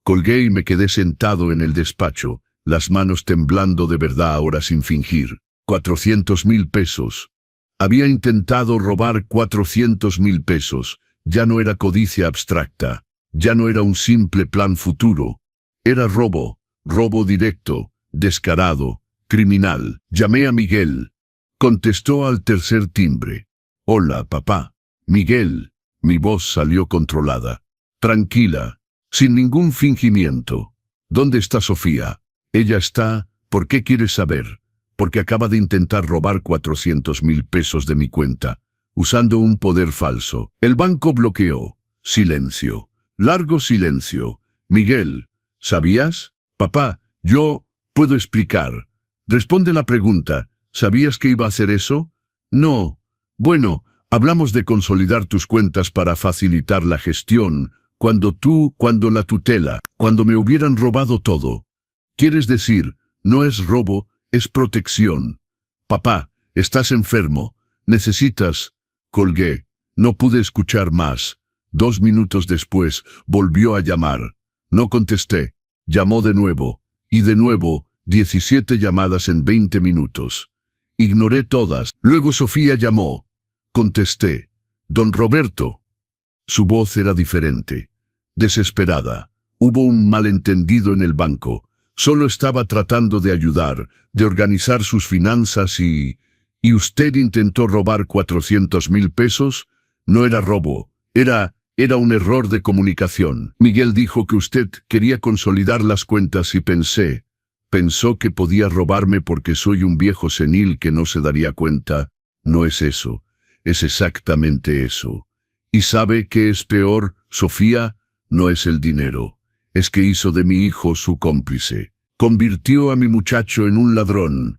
[SPEAKER 1] Colgué y me quedé sentado en el despacho, las manos temblando de verdad ahora sin fingir. 400,000 pesos. Había intentado robar 400,000 pesos. Ya no era codicia abstracta. Ya no era un simple plan futuro. Era robo, robo directo, descarado, criminal. Llamé a Miguel. Contestó al tercer timbre. Hola, papá. Miguel. Mi voz salió controlada. Tranquila, sin ningún fingimiento. ¿Dónde está Sofía? Ella está. ¿Por qué quieres saber? Porque acaba de intentar robar 400,000 pesos de mi cuenta, usando un poder falso. El banco bloqueó. Silencio. Largo silencio. Miguel, ¿sabías? Papá, yo puedo explicar. Responde la pregunta. ¿Sabías que iba a hacer eso? No. Bueno, hablamos de consolidar tus cuentas para facilitar la gestión, cuando la tutela, cuando me hubieran robado todo. ¿Quieres decir, no es robo, es protección? Papá, estás enfermo. Necesitas... Colgué. No pude escuchar más. 2 minutos después, volvió a llamar. No contesté. Llamó de nuevo. Y de nuevo, 17 llamadas en 20 minutos. Ignoré todas. Luego Sofía llamó. Contesté. Don Roberto. Su voz era diferente. Desesperada. Hubo un malentendido en el banco. Solo estaba tratando de ayudar, de organizar sus finanzas y... ¿Y usted intentó robar 400,000 pesos? No era robo. Era un error de comunicación. Miguel dijo que usted quería consolidar las cuentas y pensó que podía robarme porque soy un viejo senil que no se daría cuenta. No es eso. Es exactamente eso. ¿Y sabe qué es peor, Sofía? No es el dinero. Es que hizo de mi hijo su cómplice. Convirtió a mi muchacho en un ladrón.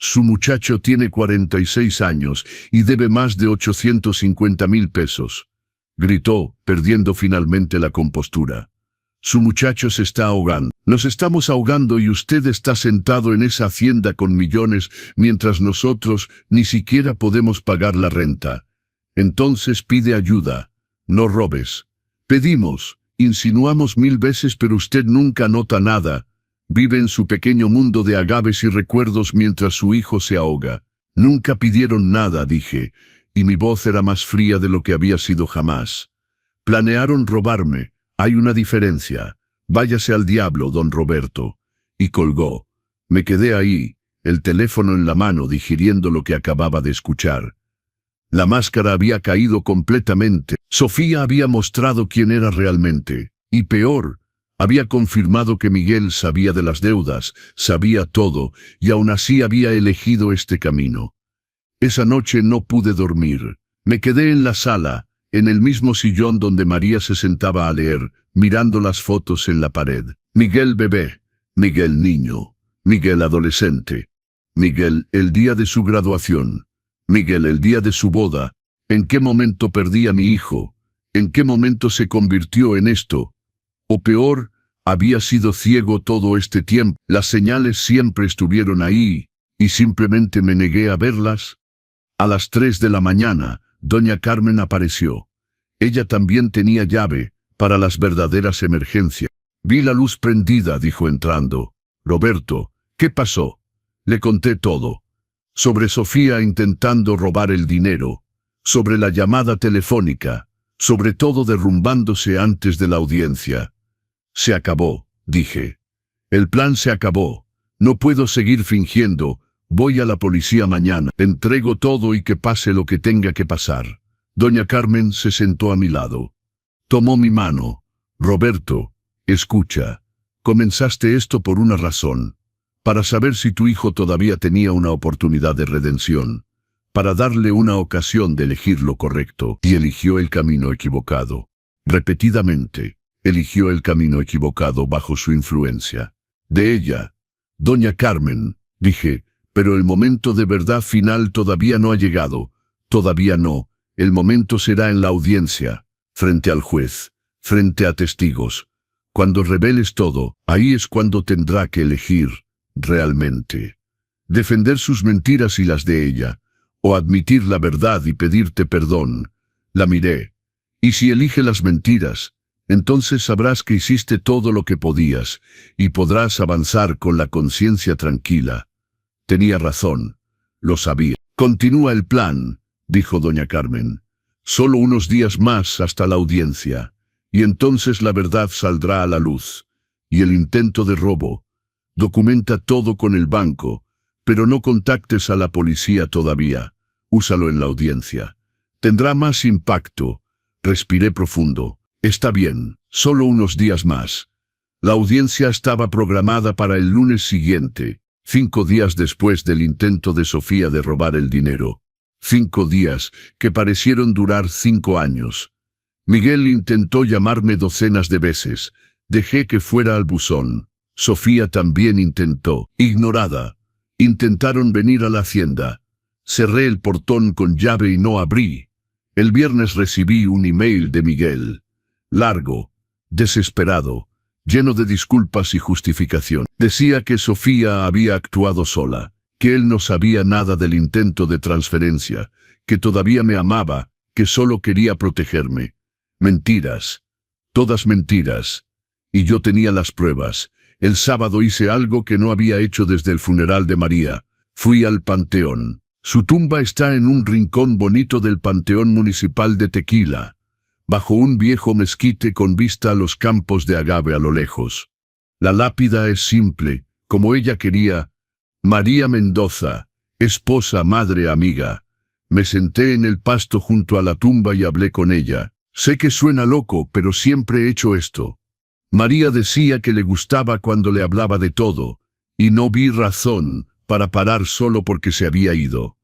[SPEAKER 1] Su muchacho tiene 46 años y debe más de 850,000 pesos. Gritó, perdiendo finalmente la compostura. Su muchacho se está ahogando. Nos estamos ahogando y usted está sentado en esa hacienda con millones, mientras nosotros ni siquiera podemos pagar la renta. Entonces pide ayuda. No robes. Pedimos, insinuamos 1000 veces, pero usted nunca nota nada. Vive en su pequeño mundo de agaves y recuerdos mientras su hijo se ahoga. Nunca pidieron nada, dije, y mi voz era más fría de lo que había sido jamás. Planearon robarme. Hay una diferencia. Váyase al diablo, don Roberto. Y colgó. Me quedé ahí, el teléfono en la mano, digiriendo lo que acababa de escuchar. La máscara había caído completamente. Sofía había mostrado quién era realmente. Y peor, había confirmado que Miguel sabía de las deudas, sabía todo, y aún así había elegido este camino. Esa noche no pude dormir. Me quedé en la sala, en el mismo sillón donde María se sentaba a leer, mirando las fotos en la pared. Miguel bebé, Miguel niño, Miguel adolescente, Miguel el día de su graduación, Miguel, el día de su boda. ¿En qué momento perdí a mi hijo? ¿En qué momento se convirtió en esto? O peor, había sido ciego todo este tiempo. Las señales siempre estuvieron ahí, y simplemente me negué a verlas. A las 3 de la mañana, doña Carmen apareció. Ella también tenía llave, para las verdaderas emergencias. Vi la luz prendida, dijo entrando. Roberto, ¿qué pasó? Le conté todo. Sobre Sofía intentando robar el dinero, sobre la llamada telefónica, sobre todo derrumbándose antes de la audiencia. Se acabó, dije. El plan se acabó. No puedo seguir fingiendo. Voy a la policía mañana. Entrego todo y que pase lo que tenga que pasar. Doña Carmen se sentó a mi lado. Tomó mi mano. Roberto, escucha. Comenzaste esto por una razón. Para saber si tu hijo todavía tenía una oportunidad de redención. Para darle una ocasión de elegir lo correcto. Y eligió el camino equivocado. Repetidamente, eligió el camino equivocado bajo su influencia. De ella, doña Carmen, dije, pero el momento de verdad final todavía no ha llegado. Todavía no. El momento será en la audiencia, frente al juez, frente a testigos. Cuando reveles todo, ahí es cuando tendrá que elegir, realmente. Defender sus mentiras y las de ella, o admitir la verdad y pedirte perdón. La miré. Y si elige las mentiras, entonces sabrás que hiciste todo lo que podías, y podrás avanzar con la conciencia tranquila. Tenía razón. Lo sabía. Continúa el plan, dijo doña Carmen. Solo unos días más hasta la audiencia, y entonces la verdad saldrá a la luz. Y el intento de robo. Documenta todo con el banco, pero no contactes a la policía todavía. Úsalo en la audiencia. Tendrá más impacto. Respiré profundo. Está bien, solo unos días más. La audiencia estaba programada para el lunes siguiente, 5 días después del intento de Sofía de robar el dinero. 5 días que parecieron durar 5 años. Miguel intentó llamarme docenas de veces. Dejé que fuera al buzón. Sofía también intentó. Ignorada. Intentaron venir a la hacienda. Cerré el portón con llave y no abrí. El viernes recibí un email de Miguel. Largo, desesperado, lleno de disculpas y justificación. Decía que Sofía había actuado sola, que él no sabía nada del intento de transferencia, que todavía me amaba, que solo quería protegerme. Mentiras. Todas mentiras. Y yo tenía las pruebas. El sábado hice algo que no había hecho desde el funeral de María. Fui al panteón. Su tumba está en un rincón bonito del Panteón Municipal de Tequila, bajo un viejo mezquite con vista a los campos de agave a lo lejos. La lápida es simple, como ella quería. María Mendoza, esposa, madre, amiga. Me senté en el pasto junto a la tumba y hablé con ella. Sé que suena loco, pero siempre he hecho esto. María decía que le gustaba cuando le hablaba de todo, y no vi razón para parar solo porque se había ido.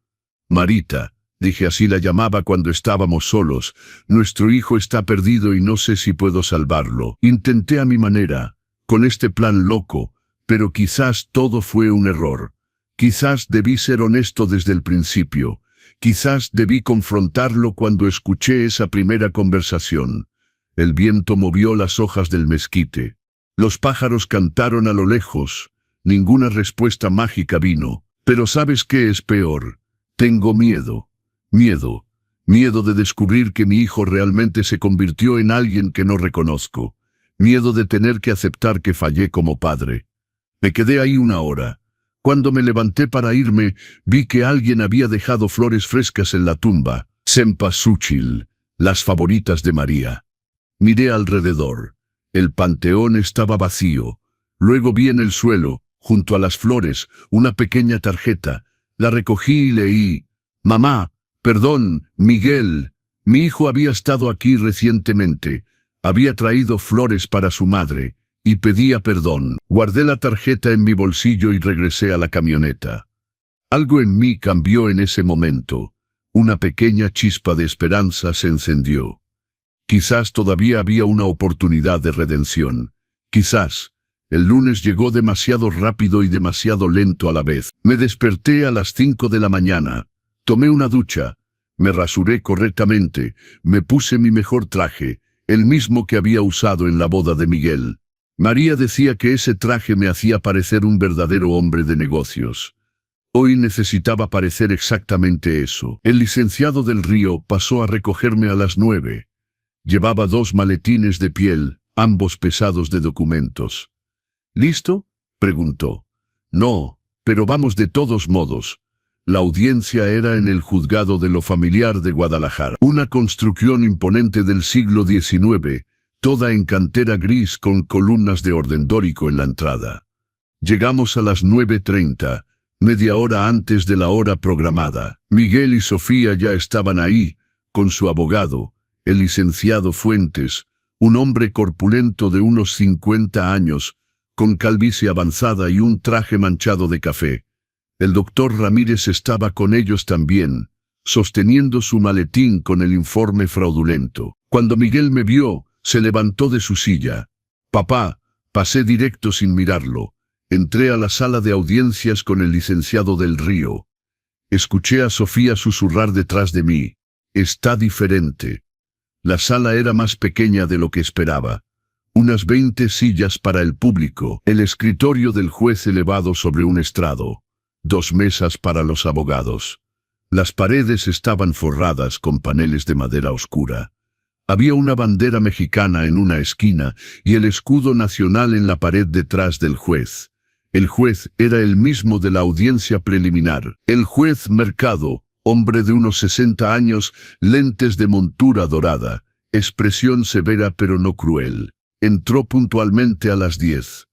[SPEAKER 1] Marita, dije, así la llamaba cuando estábamos solos, nuestro hijo está perdido y no sé si puedo salvarlo. Intenté a mi manera, con este plan loco, pero quizás todo fue un error. Quizás debí ser honesto desde el principio. Quizás debí confrontarlo cuando escuché esa primera conversación. El viento movió las hojas del mezquite. Los pájaros cantaron a lo lejos. Ninguna respuesta mágica vino. Pero ¿sabes qué es peor? Tengo miedo. Miedo. Miedo de descubrir que mi hijo realmente se convirtió en alguien que no reconozco. Miedo de tener que aceptar que fallé como padre. Me quedé ahí 1 hora. Cuando me levanté para irme, vi que alguien había dejado flores frescas en la tumba. Cempasúchil, las favoritas de María. Miré alrededor. El panteón estaba vacío. Luego vi en el suelo, junto a las flores, una pequeña tarjeta. La recogí y leí. Mamá, perdón, Miguel. Mi hijo había estado aquí recientemente. Había traído flores para su madre, y pedía perdón. Guardé la tarjeta en mi bolsillo y regresé a la camioneta. Algo en mí cambió en ese momento. Una pequeña chispa de esperanza se encendió. Quizás todavía había una oportunidad de redención. Quizás. El lunes llegó demasiado rápido y demasiado lento a la vez. Me desperté a las 5 de la mañana. Tomé una ducha, me rasuré correctamente, me puse mi mejor traje, el mismo que había usado en la boda de Miguel. María decía que ese traje me hacía parecer un verdadero hombre de negocios. Hoy necesitaba parecer exactamente eso. El licenciado del Río pasó a recogerme a las 9. Llevaba 2 maletines de piel, ambos pesados de documentos. ¿Listo?, preguntó. No, pero vamos de todos modos. La audiencia era en el juzgado de lo familiar de Guadalajara. Una construcción imponente del siglo XIX, toda en cantera gris con columnas de orden dórico en la entrada. Llegamos a las 9:30, media hora antes de la hora programada. Miguel y Sofía ya estaban ahí, con su abogado, el licenciado Fuentes, un hombre corpulento de unos 50 años, con calvicie avanzada y un traje manchado de café. El doctor Ramírez estaba con ellos también, sosteniendo su maletín con el informe fraudulento. Cuando Miguel me vio, se levantó de su silla. Papá, pasé directo sin mirarlo. Entré a la sala de audiencias con el licenciado del Río. Escuché a Sofía susurrar detrás de mí. Está diferente. La sala era más pequeña de lo que esperaba. Unas 20 sillas para el público, el escritorio del juez elevado sobre un estrado. 2 mesas para los abogados. Las paredes estaban forradas con paneles de madera oscura. Había una bandera mexicana en una esquina y el escudo nacional en la pared detrás del juez. El juez era el mismo de la audiencia preliminar. El juez Mercado, hombre de unos 60 años, lentes de montura dorada, expresión severa pero no cruel. Entró puntualmente a las 10.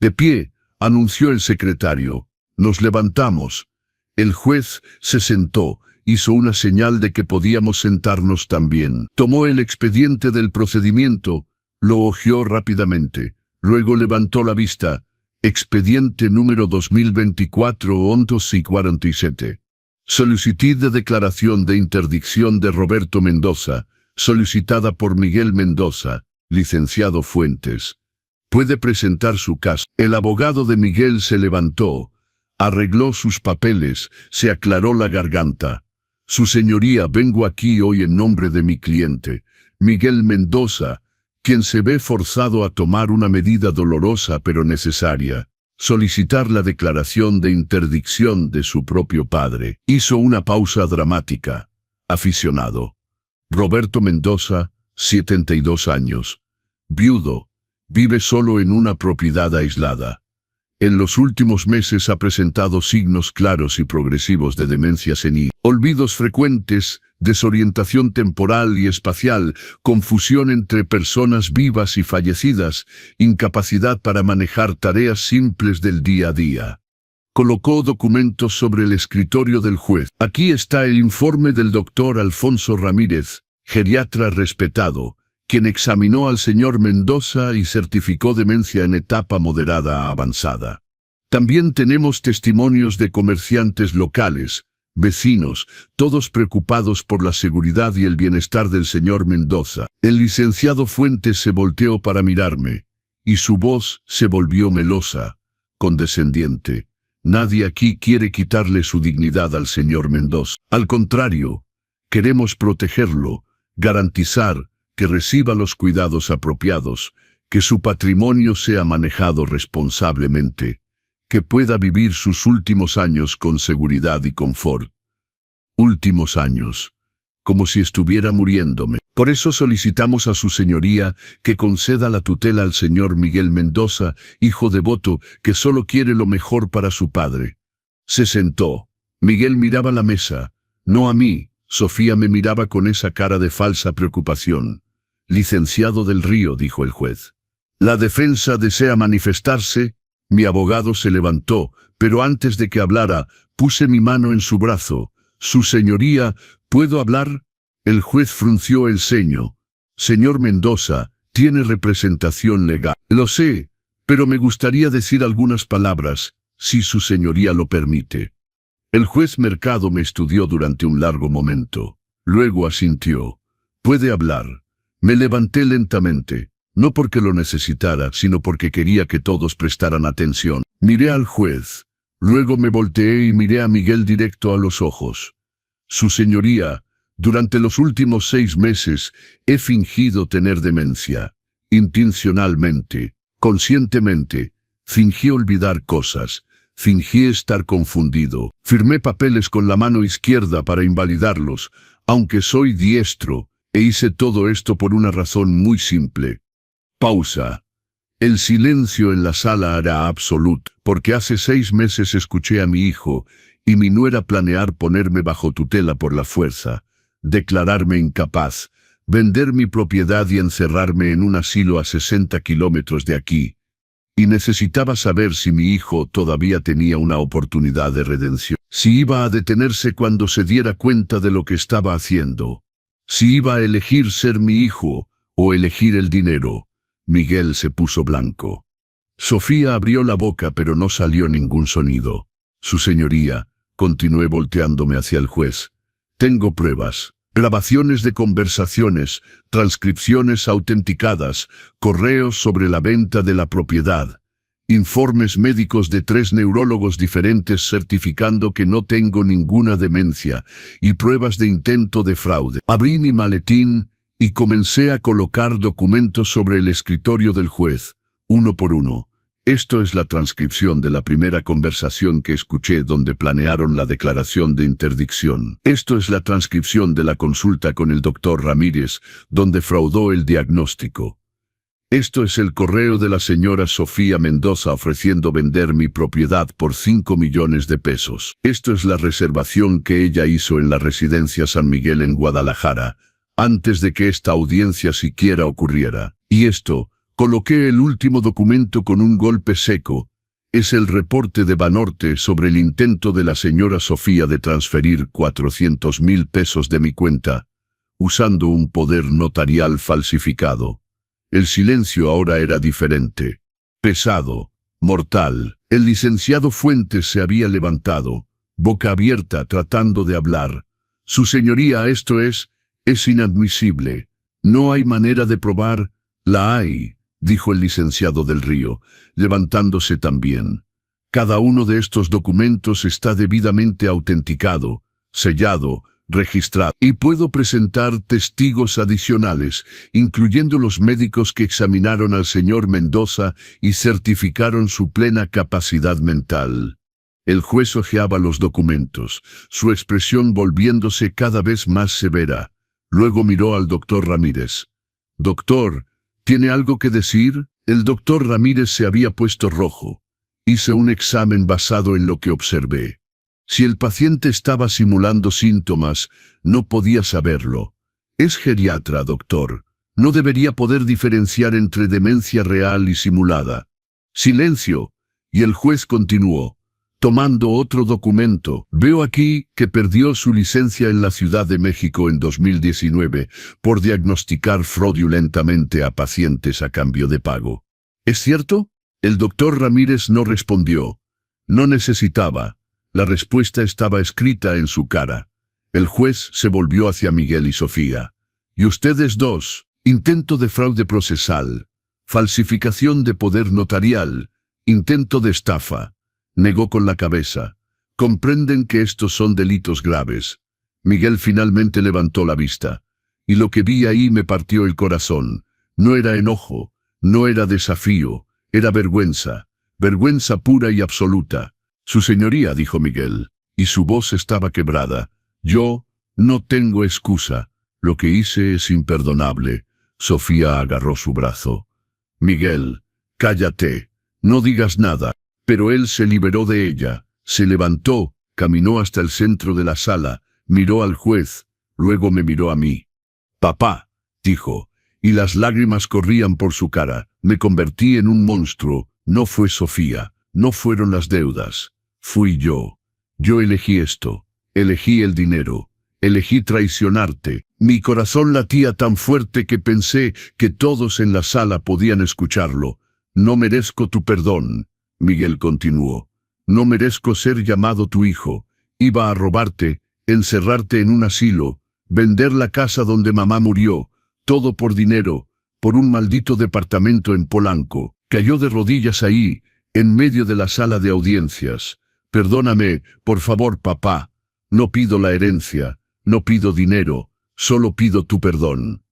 [SPEAKER 1] De pie, anunció el secretario. Nos levantamos. El juez se sentó, hizo una señal de que podíamos sentarnos también. Tomó el expediente del procedimiento, lo hojeó rápidamente. Luego levantó la vista. Expediente número 2024-1147. Solicitud de declaración de interdicción de Roberto Mendoza, solicitada por Miguel Mendoza, licenciado Fuentes. Puede presentar su caso. El abogado de Miguel se levantó. Arregló sus papeles, se aclaró la garganta. Su señoría, vengo aquí hoy en nombre de mi cliente, Miguel Mendoza, quien se ve forzado a tomar una medida dolorosa pero necesaria, solicitar la declaración de interdicción de su propio padre. Hizo una pausa dramática. Aficionado. Roberto Mendoza, 72 años. Viudo. Vive solo en una propiedad aislada. En los últimos meses ha presentado signos claros y progresivos de demencia senil, olvidos frecuentes, desorientación temporal y espacial, confusión entre personas vivas y fallecidas, incapacidad para manejar tareas simples del día a día. Colocó documentos sobre el escritorio del juez. Aquí está el informe del doctor Alfonso Ramírez, geriatra respetado, quien examinó al señor Mendoza y certificó demencia en etapa moderada a avanzada. También tenemos testimonios de comerciantes locales, vecinos, todos preocupados por la seguridad y el bienestar del señor Mendoza. El licenciado Fuentes se volteó para mirarme, y su voz se volvió melosa, condescendiente. Nadie aquí quiere quitarle su dignidad al señor Mendoza. Al contrario, queremos protegerlo, garantizar que reciba los cuidados apropiados, que su patrimonio sea manejado responsablemente, que pueda vivir sus últimos años con seguridad y confort. Últimos años, como si estuviera muriéndome. Por eso solicitamos a su señoría que conceda la tutela al señor Miguel Mendoza, hijo devoto, que solo quiere lo mejor para su padre. Se sentó. Miguel miraba la mesa, no a mí. Sofía me miraba con esa cara de falsa preocupación. Licenciado del Río, dijo el juez. La defensa desea manifestarse. Mi abogado se levantó, pero antes de que hablara, puse mi mano en su brazo. Su señoría, ¿puedo hablar? El juez frunció el ceño. Señor Mendoza, tiene representación legal. Lo sé, pero me gustaría decir algunas palabras, si su señoría lo permite. El juez Mercado me estudió durante un largo momento. Luego asintió. Puede hablar. Me levanté lentamente, no porque lo necesitara, sino porque quería que todos prestaran atención. Miré al juez. Luego me volteé y miré a Miguel directo a los ojos. Su señoría, durante los últimos 6 meses he fingido tener demencia. Intencionalmente, conscientemente, fingí olvidar cosas, fingí estar confundido. Firmé papeles con la mano izquierda para invalidarlos, aunque soy diestro, e hice todo esto por una razón muy simple. Pausa. El silencio en la sala era absoluto, porque hace 6 meses escuché a mi hijo y mi nuera planear ponerme bajo tutela por la fuerza, declararme incapaz, vender mi propiedad y encerrarme en un asilo a 60 kilómetros de aquí. Y necesitaba saber si mi hijo todavía tenía una oportunidad de redención, si iba a detenerse cuando se diera cuenta de lo que estaba haciendo, si iba a elegir ser mi hijo o elegir el dinero. Miguel se puso blanco. Sofía abrió la boca pero no salió ningún sonido. Su señoría, continué volteándome hacia el juez. Tengo pruebas, grabaciones de conversaciones, transcripciones autenticadas, correos sobre la venta de la propiedad, informes médicos de 3 neurólogos diferentes certificando que no tengo ninguna demencia y pruebas de intento de fraude. Abrí mi maletín y comencé a colocar documentos sobre el escritorio del juez, uno por uno. Esto es la transcripción de la primera conversación que escuché donde planearon la declaración de interdicción. Esto es la transcripción de la consulta con el doctor Ramírez, donde fraudó el diagnóstico. Esto es el correo de la señora Sofía Mendoza ofreciendo vender mi propiedad por 5 millones de pesos. Esto es la reservación que ella hizo en la residencia San Miguel en Guadalajara, antes de que esta audiencia siquiera ocurriera. Y esto, coloqué el último documento con un golpe seco, es el reporte de Banorte sobre el intento de la señora Sofía de transferir 400,000 pesos de mi cuenta, usando un poder notarial falsificado. El silencio ahora era diferente, pesado, mortal. El licenciado Fuentes se había levantado, boca abierta tratando de hablar. Su señoría, esto es inadmisible. No hay manera de probar. La hay, dijo el licenciado del Río, levantándose también. Cada uno de estos documentos está debidamente autenticado, sellado, registrado, y puedo presentar testigos adicionales, incluyendo los médicos que examinaron al señor Mendoza y certificaron su plena capacidad mental. El juez hojeaba los documentos, su expresión volviéndose cada vez más severa. Luego miró al doctor Ramírez. «Doctor, ¿tiene algo que decir?» El doctor Ramírez se había puesto rojo. Hice un examen basado en lo que observé. Si el paciente estaba simulando síntomas, no podía saberlo. Es geriatra, doctor. No debería poder diferenciar entre demencia real y simulada. Silencio. Y el juez continuó. Tomando otro documento, veo aquí que perdió su licencia en la Ciudad de México en 2019 por diagnosticar fraudulentamente a pacientes a cambio de pago. ¿Es cierto? El doctor Ramírez no respondió. No necesitaba. La respuesta estaba escrita en su cara. El juez se volvió hacia Miguel y Sofía. ¿Y ustedes dos? Intento de fraude procesal, falsificación de poder notarial, intento de estafa. Negó con la cabeza. Comprenden que estos son delitos graves. Miguel finalmente levantó la vista. Y lo que vi ahí me partió el corazón. No era enojo, no era desafío, era vergüenza. Vergüenza pura y absoluta. Su señoría, dijo Miguel, y su voz estaba quebrada. Yo no tengo excusa. Lo que hice es imperdonable. Sofía agarró su brazo. Miguel, cállate. No digas nada. Pero él se liberó de ella, se levantó, caminó hasta el centro de la sala, miró al juez, luego me miró a mí. «Papá», dijo, y las lágrimas corrían por su cara. Me convertí en un monstruo. No fue Sofía, no fueron las deudas. Fui yo. Yo elegí esto. Elegí el dinero. Elegí traicionarte. Mi corazón latía tan fuerte que pensé que todos en la sala podían escucharlo. No merezco tu perdón. Miguel continuó. No merezco ser llamado tu hijo. Iba a robarte, encerrarte en un asilo, vender la casa donde mamá murió, todo por dinero, por un maldito departamento en Polanco. Cayó de rodillas ahí, en medio de la sala de audiencias. Perdóname, por favor, papá. No pido la herencia, no pido dinero, solo pido tu perdón.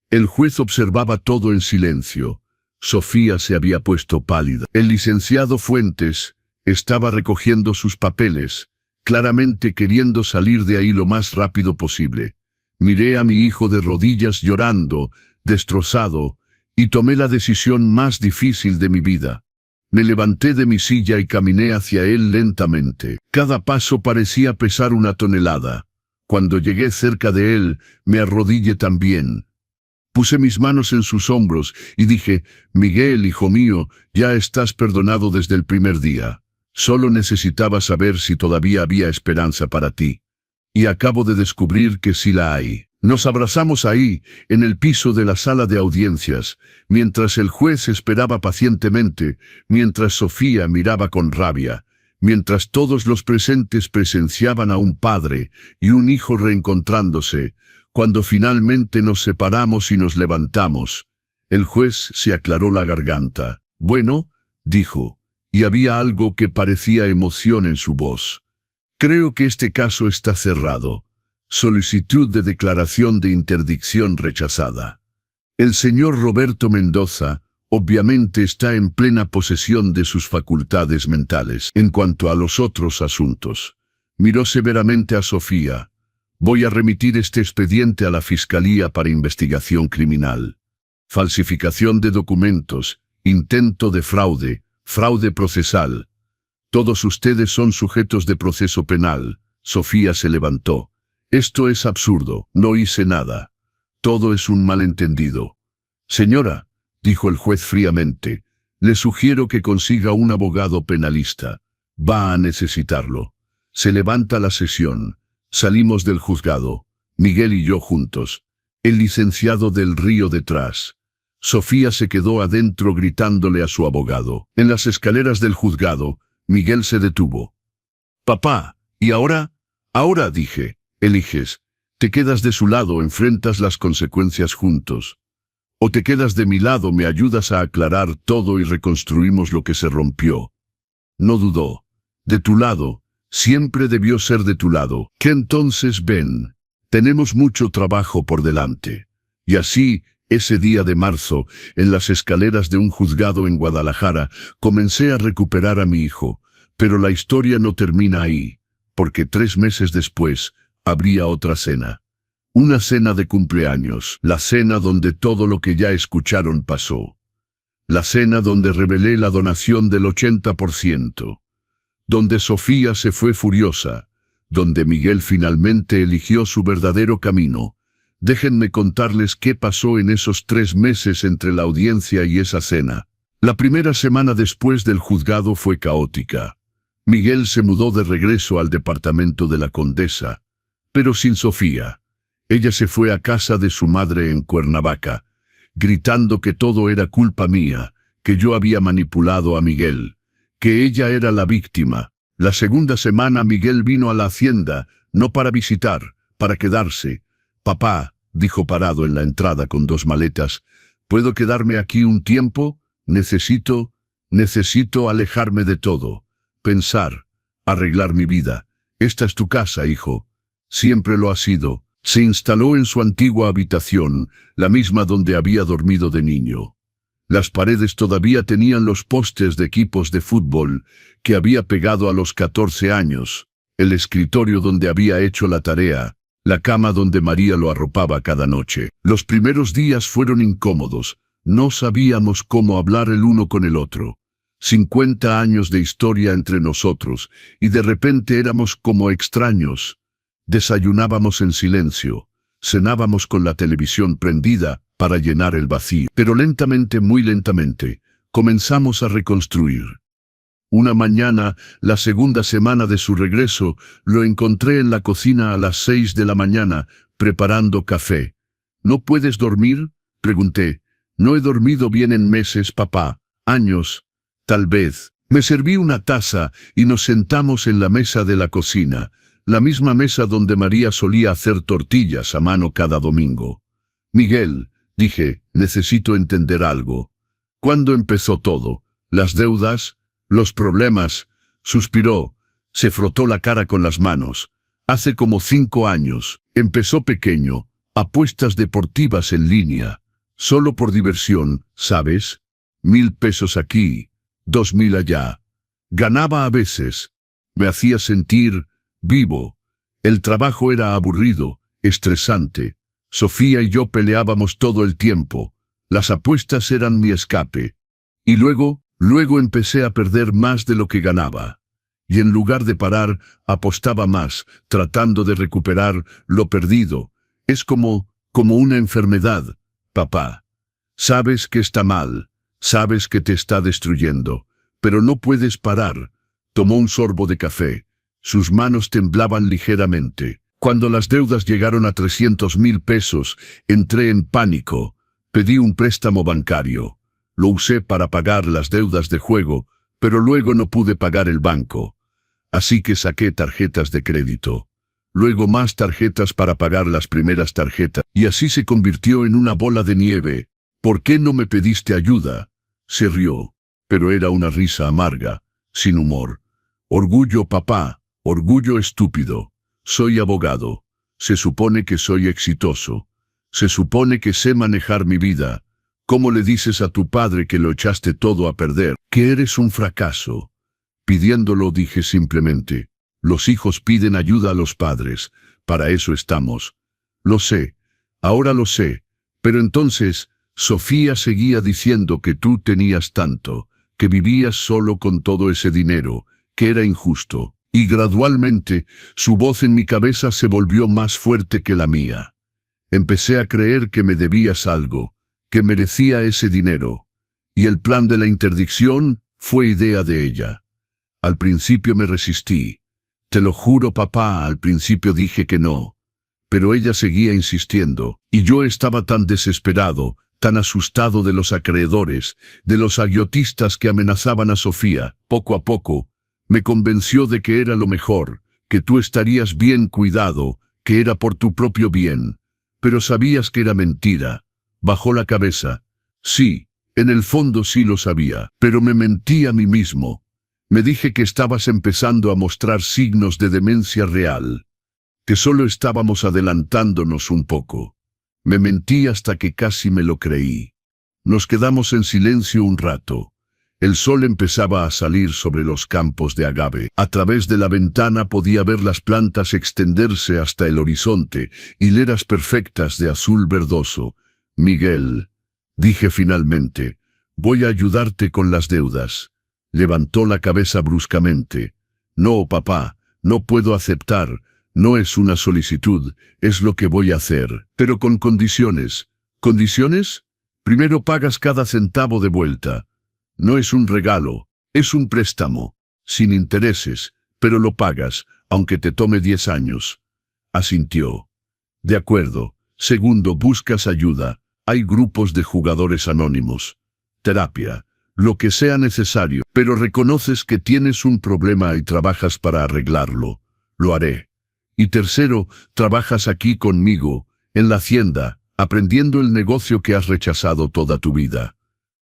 [SPEAKER 1] El juez observaba todo en silencio. Sofía se había puesto pálida. El licenciado Fuentes estaba recogiendo sus papeles, claramente queriendo salir de ahí lo más rápido posible. Miré a mi hijo de rodillas llorando, destrozado, y tomé la decisión más difícil de mi vida. Me levanté de mi silla y caminé hacia él lentamente. Cada paso parecía pesar 1 tonelada. Cuando llegué cerca de él, me arrodillé también. Puse mis manos en sus hombros y dije: Miguel, hijo mío, ya estás perdonado desde el primer día. Solo necesitaba saber si todavía había esperanza para ti. Y acabo de descubrir que sí la hay. Nos abrazamos ahí, en el piso de la sala de audiencias, mientras el juez esperaba pacientemente, mientras Sofía miraba con rabia, mientras todos los presentes presenciaban a un padre y un hijo reencontrándose. Cuando finalmente nos separamos y nos levantamos, el juez se aclaró la garganta. Bueno, dijo, y había algo que parecía emoción en su voz. Creo que este caso está cerrado. Solicitud de declaración de interdicción rechazada. El señor Roberto Mendoza, obviamente, está en plena posesión de sus facultades mentales. En cuanto a los otros asuntos, miró severamente a Sofía. Voy a remitir este expediente a la Fiscalía para investigación criminal. Falsificación de documentos, intento de fraude, fraude procesal. Todos ustedes son sujetos de proceso penal. Sofía se levantó. Esto es absurdo, no hice nada. Todo es un malentendido. Señora, dijo el juez fríamente, le sugiero que consiga un abogado penalista. Va a necesitarlo. Se levanta la sesión. Salimos del juzgado, Miguel y yo juntos. El licenciado del Río detrás. Sofía se quedó adentro gritándole a su abogado. En las escaleras del juzgado, Miguel se detuvo. Papá, ¿y ahora? Ahora, dije, eliges. Te quedas de su lado, enfrentas las consecuencias juntos. O te quedas de mi lado, me ayudas a aclarar todo y reconstruimos lo que se rompió. No dudó. De tu lado. Siempre debió ser de tu lado. Que entonces ven. Tenemos mucho trabajo por delante. Y así, ese día de marzo, en las escaleras de un juzgado en Guadalajara, comencé a recuperar a mi hijo. Pero la historia no termina ahí, porque 3 meses después, habría otra cena. Una cena de cumpleaños, la cena donde todo lo que ya escucharon pasó. La cena donde revelé la donación del 80%. Donde Sofía se fue furiosa, donde Miguel finalmente eligió su verdadero camino. Déjenme contarles qué pasó en esos 3 meses entre la audiencia y esa cena. La primera semana después del juzgado fue caótica. Miguel se mudó de regreso al departamento de la Condesa, pero sin Sofía. Ella se fue a casa de su madre en Cuernavaca, gritando que todo era culpa mía, que yo había manipulado a Miguel, que ella era la víctima. La segunda semana Miguel vino a la hacienda, no para visitar, para quedarse. Papá, dijo parado en la entrada con 2 maletas, ¿puedo quedarme aquí un tiempo? Necesito alejarme de todo. Pensar, arreglar mi vida. Esta es tu casa, hijo. Siempre lo ha sido. Se instaló en su antigua habitación, la misma donde había dormido de niño. Las paredes todavía tenían los pósters de equipos de fútbol que había pegado a los 14 años, el escritorio donde había hecho la tarea, la cama donde María lo arropaba cada noche. Los primeros días fueron incómodos, no sabíamos cómo hablar el uno con el otro. 50 años de historia entre nosotros, y de repente éramos como extraños. Desayunábamos en silencio, cenábamos con la televisión prendida para llenar el vacío. Pero lentamente, muy lentamente, comenzamos a reconstruir. Una mañana, la segunda semana de su regreso, lo encontré en la cocina a las 6 de la mañana, preparando café. ¿No puedes dormir?, pregunté. No he dormido bien en meses, papá. Años, tal vez. Me serví una taza y nos sentamos en la mesa de la cocina, la misma mesa donde María solía hacer tortillas a mano cada domingo. Miguel, dije, necesito entender algo. ¿Cuándo empezó todo? ¿Las deudas? ¿Los problemas? Suspiró. Se frotó la cara con las manos. Hace como 5 años. Empezó pequeño, apuestas deportivas en línea. Solo por diversión, ¿sabes? 1,000 pesos aquí, 2,000 allá. Ganaba a veces. Me hacía sentir vivo. El trabajo era aburrido, estresante. Sofía y yo peleábamos todo el tiempo. Las apuestas eran mi escape. Y luego empecé a perder más de lo que ganaba. Y en lugar de parar, apostaba más, tratando de recuperar lo perdido. Es como una enfermedad, papá. Sabes que está mal, sabes que te está destruyendo, pero no puedes parar. Tomó un sorbo de café. Sus manos temblaban ligeramente. Cuando las deudas llegaron a 300,000 pesos, entré en pánico. Pedí un préstamo bancario. Lo usé para pagar las deudas de juego, pero luego no pude pagar el banco. Así que saqué tarjetas de crédito. Luego más tarjetas para pagar las primeras tarjetas. Y así se convirtió en una bola de nieve. ¿Por qué no me pediste ayuda? Se rió, pero era una risa amarga, sin humor. Orgullo, papá, orgullo estúpido. Soy abogado. Se supone que soy exitoso. Se supone que sé manejar mi vida. ¿Cómo le dices a tu padre que lo echaste todo a perder? Que eres un fracaso. Pidiéndolo dije simplemente, los hijos piden ayuda a los padres, para eso estamos. Lo sé, ahora lo sé, pero entonces, Sofía seguía diciendo que tú tenías tanto, que vivías solo con todo ese dinero, que era injusto, y gradualmente, su voz en mi cabeza se volvió más fuerte que la mía. Empecé a creer que me debías algo, que merecía ese dinero, y el plan de la interdicción fue idea de ella. Al principio me resistí. Te lo juro, papá, al principio dije que no. Pero ella seguía insistiendo, y yo estaba tan desesperado, tan asustado de los acreedores, de los agiotistas que amenazaban a Sofía. Poco a poco, me convenció de que era lo mejor, que tú estarías bien cuidado, que era por tu propio bien. Pero sabías que era mentira. Bajó la cabeza. Sí, en el fondo sí lo sabía, pero me mentí a mí mismo. Me dije que estabas empezando a mostrar signos de demencia real, que solo estábamos adelantándonos un poco. Me mentí hasta que casi me lo creí. Nos quedamos en silencio un rato. El sol empezaba a salir sobre los campos de agave. A través de la ventana podía ver las plantas extenderse hasta el horizonte, hileras perfectas de azul verdoso. Miguel, dije finalmente, voy a ayudarte con las deudas. Levantó la cabeza bruscamente. No, papá, no puedo aceptar. No es una solicitud, es lo que voy a hacer. Pero con condiciones. ¿Condiciones? Primero pagas cada centavo de vuelta. No es un regalo, es un préstamo. Sin intereses, pero lo pagas, aunque te tome 10 años. Asintió. De acuerdo. Segundo, buscas ayuda. Hay grupos de jugadores anónimos. Terapia. Lo que sea necesario, pero reconoces que tienes un problema y trabajas para arreglarlo. Lo haré. Y tercero, trabajas aquí conmigo, en la hacienda, aprendiendo el negocio que has rechazado toda tu vida.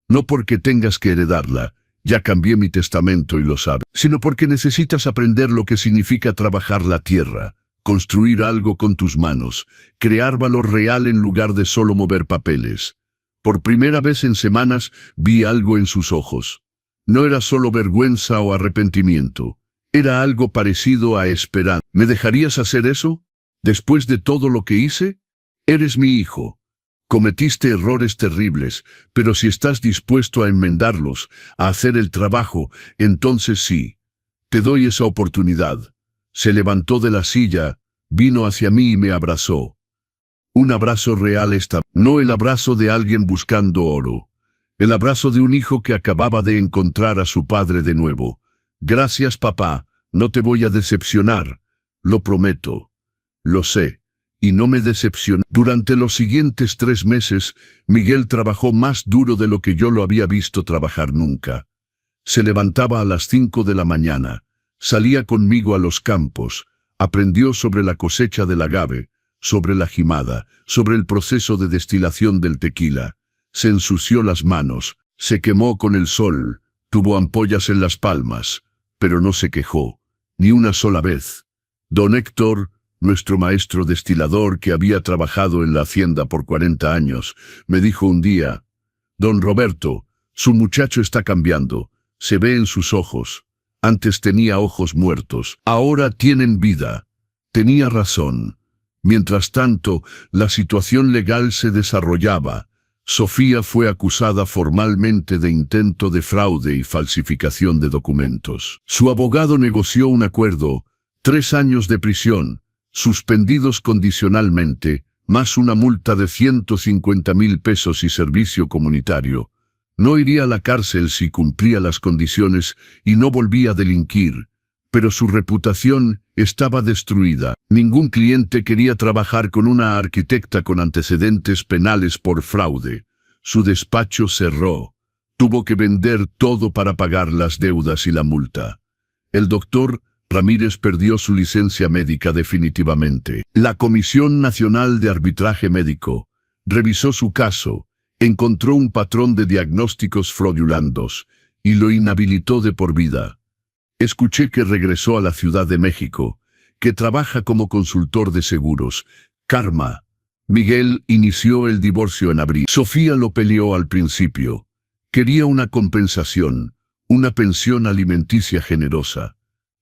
[SPEAKER 1] No porque tengas que heredarla, ya cambié mi testamento y lo sabes, sino porque necesitas aprender lo que significa trabajar la tierra, construir algo con tus manos, crear valor real en lugar de solo mover papeles. Por primera vez en semanas vi algo en sus ojos. No era solo vergüenza o arrepentimiento. Era algo parecido a esperanza. ¿Me dejarías hacer eso? ¿Después de todo lo que hice? Eres mi hijo. Cometiste errores terribles, pero si estás dispuesto a enmendarlos, a hacer el trabajo, entonces sí. Te doy esa oportunidad. Se levantó de la silla, vino hacia mí y me abrazó. Un abrazo real no el abrazo de alguien buscando oro. El abrazo de un hijo que acababa de encontrar a su padre de nuevo. Gracias, papá, no te voy a decepcionar. Lo prometo. Lo sé. Y no me decepcionó. Durante los siguientes 3 meses, Miguel trabajó más duro de lo que yo lo había visto trabajar nunca. Se levantaba a las 5 de la mañana. Salía conmigo a los campos. Aprendió sobre la cosecha del agave, sobre la jimada, sobre el proceso de destilación del tequila. Se ensució las manos, se quemó con el sol, tuvo ampollas en las palmas, pero no se quejó, ni una sola vez. Don Héctor, nuestro maestro destilador que había trabajado en la hacienda por 40 años, me dijo un día: Don Roberto, su muchacho está cambiando, se ve en sus ojos. Antes tenía ojos muertos, ahora tienen vida. Tenía razón. Mientras tanto, la situación legal se desarrollaba. Sofía fue acusada formalmente de intento de fraude y falsificación de documentos. Su abogado negoció un acuerdo: 3 años de prisión, suspendidos condicionalmente, más una multa de 150.000 pesos y servicio comunitario. No iría a la cárcel si cumplía las condiciones y no volvía a delinquir, pero su reputación estaba destruida. Ningún cliente quería trabajar con una arquitecta con antecedentes penales por fraude. Su despacho cerró. Tuvo que vender todo para pagar las deudas y la multa. El doctor Ramírez perdió su licencia médica definitivamente. La Comisión Nacional de Arbitraje Médico revisó su caso, encontró un patrón de diagnósticos fraudulentos y lo inhabilitó de por vida. Escuché que regresó a la Ciudad de México, que trabaja como consultor de seguros. Karma. Miguel inició el divorcio en abril. Sofía lo peleó al principio. Quería una compensación, una pensión alimenticia generosa.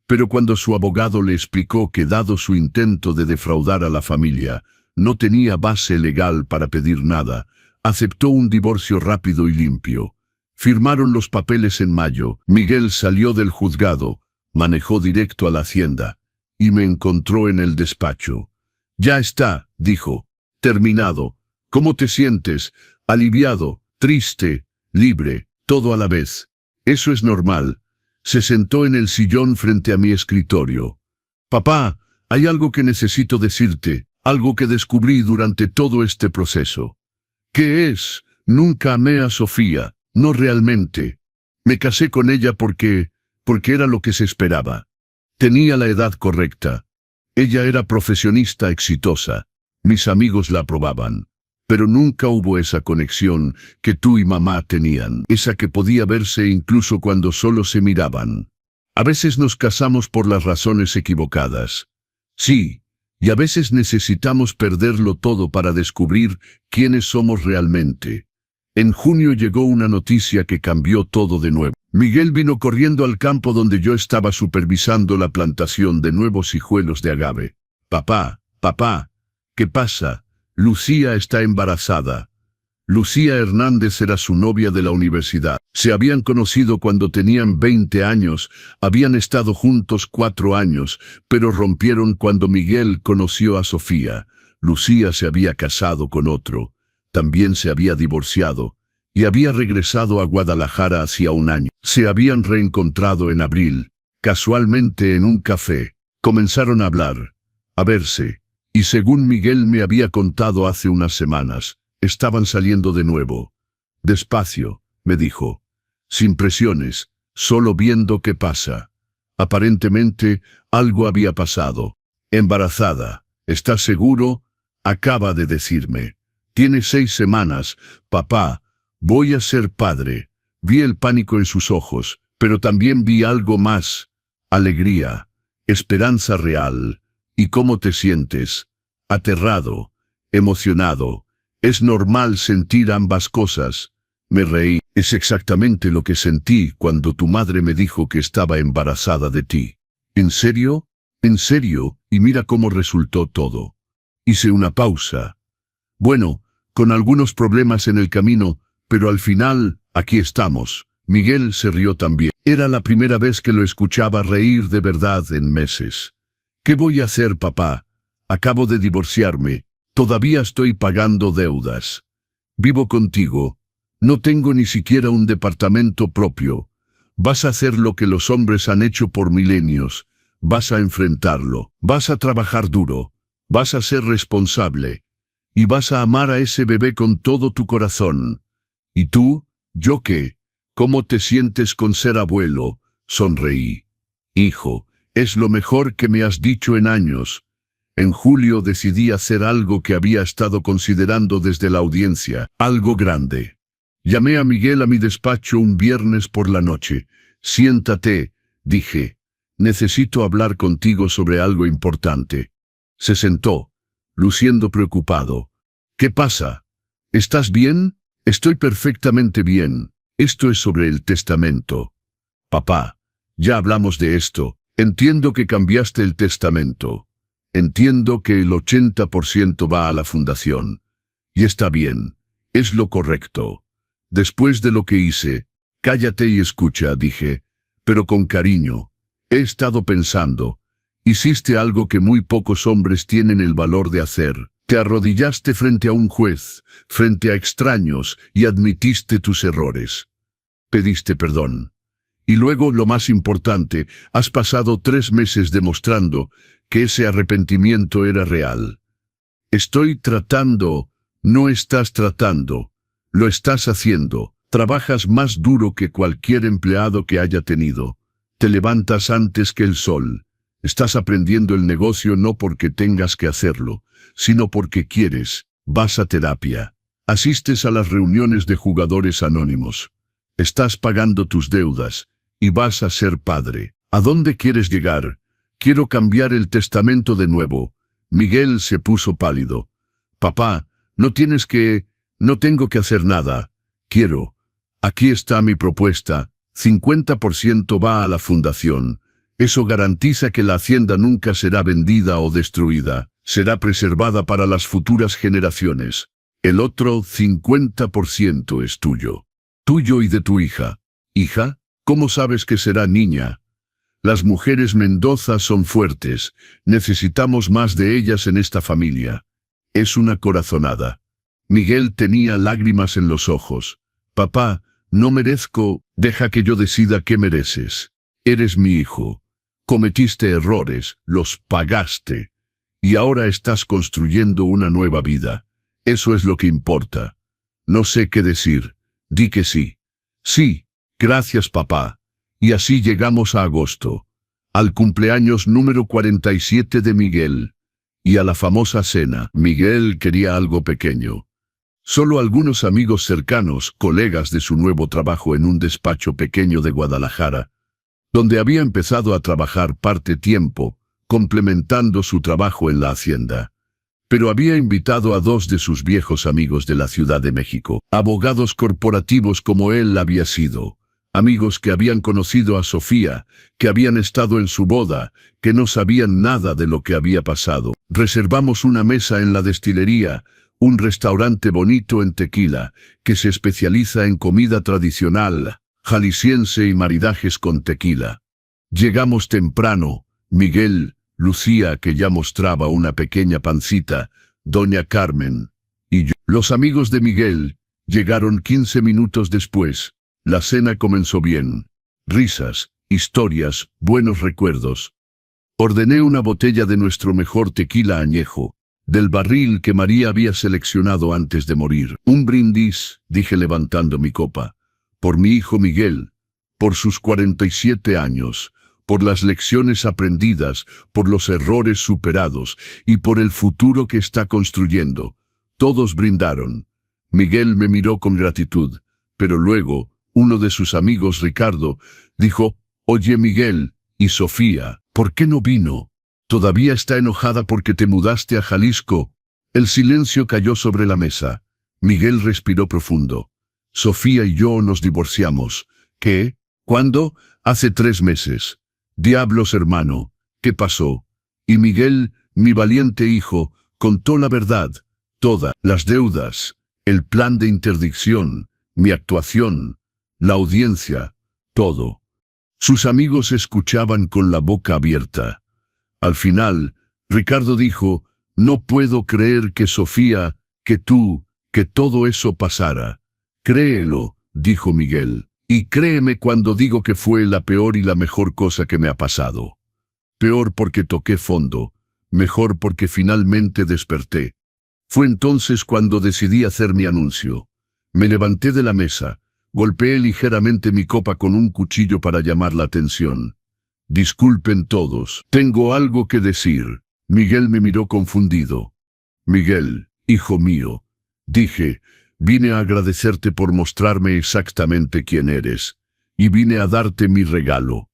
[SPEAKER 1] Pero cuando su abogado le explicó que, dado su intento de defraudar a la familia, no tenía base legal para pedir nada, aceptó un divorcio rápido y limpio. Firmaron los papeles en mayo. Miguel salió del juzgado, manejó directo a la hacienda y me encontró en el despacho. Ya está, dijo. Terminado. ¿Cómo te sientes? Aliviado, triste, libre, todo a la vez. Eso es normal. Se sentó en el sillón frente a mi escritorio. Papá, hay algo que necesito decirte, algo que descubrí durante todo este proceso. ¿Qué es? Nunca amé a Sofía, no realmente. Me casé con ella porque era lo que se esperaba. Tenía la edad correcta. Ella era profesionista exitosa. Mis amigos la aprobaban. Pero nunca hubo esa conexión que tú y mamá tenían, esa que podía verse incluso cuando solo se miraban. A veces nos casamos por las razones equivocadas. Sí, y a veces necesitamos perderlo todo para descubrir quiénes somos realmente. En junio llegó una noticia que cambió todo de nuevo. Miguel vino corriendo al campo donde yo estaba supervisando la plantación de nuevos hijuelos de agave. Papá, ¿qué pasa? Lucía está embarazada. Lucía Hernández era su novia de la universidad. Se habían conocido cuando tenían 20 años, habían estado juntos 4 años, pero rompieron cuando Miguel conoció a Sofía. Lucía se había casado con otro, también se había divorciado, y había regresado a Guadalajara hacía 1 año. Se habían reencontrado en abril, casualmente en un café. Comenzaron a hablar, a verse. Y según Miguel me había contado hace unas semanas, estaban saliendo de nuevo. Despacio, me dijo. Sin presiones, solo viendo qué pasa. Aparentemente, algo había pasado. Embarazada, ¿estás seguro? Acaba de decirme. Tiene 6 semanas, papá. Voy a ser padre. Vi el pánico en sus ojos, pero también vi algo más. Alegría, esperanza real. ¿Y cómo te sientes? Aterrado, emocionado. Es normal sentir ambas cosas. Me reí. Es exactamente lo que sentí cuando tu madre me dijo que estaba embarazada de ti. ¿En serio? ¿En serio? Y mira cómo resultó todo. Hice una pausa. Bueno, con algunos problemas en el camino, pero al final, aquí estamos. Miguel se rió también. Era la primera vez que lo escuchaba reír de verdad en meses. ¿Qué voy a hacer, papá? Acabo de divorciarme. Todavía estoy pagando deudas. Vivo contigo. No tengo ni siquiera un departamento propio. Vas a hacer lo que los hombres han hecho por milenios. Vas a enfrentarlo. Vas a trabajar duro. Vas a ser responsable. Y vas a amar a ese bebé con todo tu corazón. ¿Y tú? ¿Yo qué? ¿Cómo te sientes con ser abuelo? Sonreí. Hijo, es lo mejor que me has dicho en años. En julio decidí hacer algo que había estado considerando desde la audiencia, algo grande. Llamé a Miguel a mi despacho un viernes por la noche. Siéntate, dije. necesito hablar contigo sobre algo importante. Se sentó, luciendo preocupado. ¿Qué pasa? ¿Estás bien? Estoy perfectamente bien. Esto es sobre el testamento. Papá, ya hablamos de esto. Entiendo que cambiaste el testamento. Entiendo que el 80% va a la fundación. Y está bien. Es lo correcto. Después de lo que hice, cállate y escucha, dije, pero con cariño. He estado pensando. Hiciste algo que muy pocos hombres tienen el valor de hacer. Te arrodillaste frente a un juez, frente a extraños, y admitiste tus errores. Pediste perdón. Y luego, lo más importante, has pasado 3 meses demostrando que ese arrepentimiento era real. No estás tratando, lo estás haciendo. Trabajas más duro que cualquier empleado que haya tenido. Te levantas antes que el sol. Estás aprendiendo el negocio no porque tengas que hacerlo, sino porque quieres. Vas a terapia. Asistes a las reuniones de jugadores anónimos. Estás pagando tus deudas y vas a ser padre. ¿A dónde quieres llegar? Quiero cambiar el testamento de nuevo. Miguel se puso pálido. Papá, no tengo que hacer nada. Quiero. Aquí está mi propuesta. 50% va a la fundación. Eso garantiza que la hacienda nunca será vendida o destruida. Será preservada para las futuras generaciones. El otro 50% es tuyo. Tuyo y de tu hija. ¿Hija? ¿Cómo sabes que será niña? Las mujeres Mendoza son fuertes. Necesitamos más de ellas en esta familia. Es una corazonada. Miguel tenía lágrimas en los ojos. Papá, no merezco. Deja que yo decida qué mereces. Eres mi hijo. Cometiste errores, los pagaste. Y ahora estás construyendo una nueva vida. Eso es lo que importa. No sé qué decir. Di que sí. Sí, gracias papá. Y así llegamos a agosto. Al cumpleaños número 47 de Miguel. Y a la famosa cena. Miguel quería algo pequeño. Solo algunos amigos cercanos, colegas de su nuevo trabajo en un despacho pequeño de Guadalajara, donde había empezado a trabajar parte tiempo, complementando su trabajo en la hacienda. Pero había invitado a 2 de sus viejos amigos de la Ciudad de México, abogados corporativos como él había sido, amigos que habían conocido a Sofía, que habían estado en su boda, que no sabían nada de lo que había pasado. Reservamos una mesa en la destilería, un restaurante bonito en Tequila, que se especializa en comida tradicional, jalisciense y maridajes con tequila. Llegamos temprano, Miguel, Lucía, que ya mostraba una pequeña pancita, doña Carmen, y yo. Los amigos de Miguel llegaron 15 minutos después. La cena comenzó bien. Risas, historias, buenos recuerdos. Ordené una botella de nuestro mejor tequila añejo, del barril que María había seleccionado antes de morir. Un brindis, dije levantando mi copa, por mi hijo Miguel, por sus 47 años, por las lecciones aprendidas, por los errores superados y por el futuro que está construyendo. Todos brindaron. Miguel me miró con gratitud, pero luego, uno de sus amigos, Ricardo, dijo, «Oye Miguel, ¿y Sofía? ¿Por qué no vino? ¿Todavía está enojada porque te mudaste a Jalisco?» El silencio cayó sobre la mesa. Miguel respiró profundo. «Sofía y yo nos divorciamos». «¿Qué? ¿Cuándo?» «Hace 3 meses». «Diablos, hermano, ¿qué pasó?» Y Miguel, mi valiente hijo, contó la verdad, todas las deudas, el plan de interdicción, mi actuación, la audiencia, todo. Sus amigos escuchaban con la boca abierta. Al final, Ricardo dijo, «No puedo creer que Sofía, que todo eso pasara». «Créelo», dijo Miguel. «Y créeme cuando digo que fue la peor y la mejor cosa que me ha pasado. Peor porque toqué fondo, mejor porque finalmente desperté. Fue entonces cuando decidí hacer mi anuncio. Me levanté de la mesa, golpeé ligeramente mi copa con un cuchillo para llamar la atención. Disculpen todos, tengo algo que decir». Miguel me miró confundido. «Miguel, hijo mío», dije, «vine a agradecerte por mostrarme exactamente quién eres, y vine a darte mi regalo».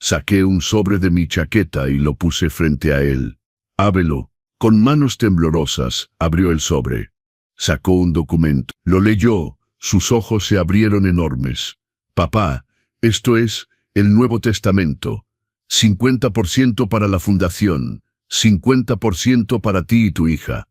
[SPEAKER 1] Saqué un sobre de mi chaqueta y lo puse frente a él. Ábrelo. Con manos temblorosas, abrió el sobre. Sacó un documento. Lo leyó. Sus ojos se abrieron enormes. Papá, esto es el Nuevo Testamento. 50% para la fundación, 50% para ti y tu hija.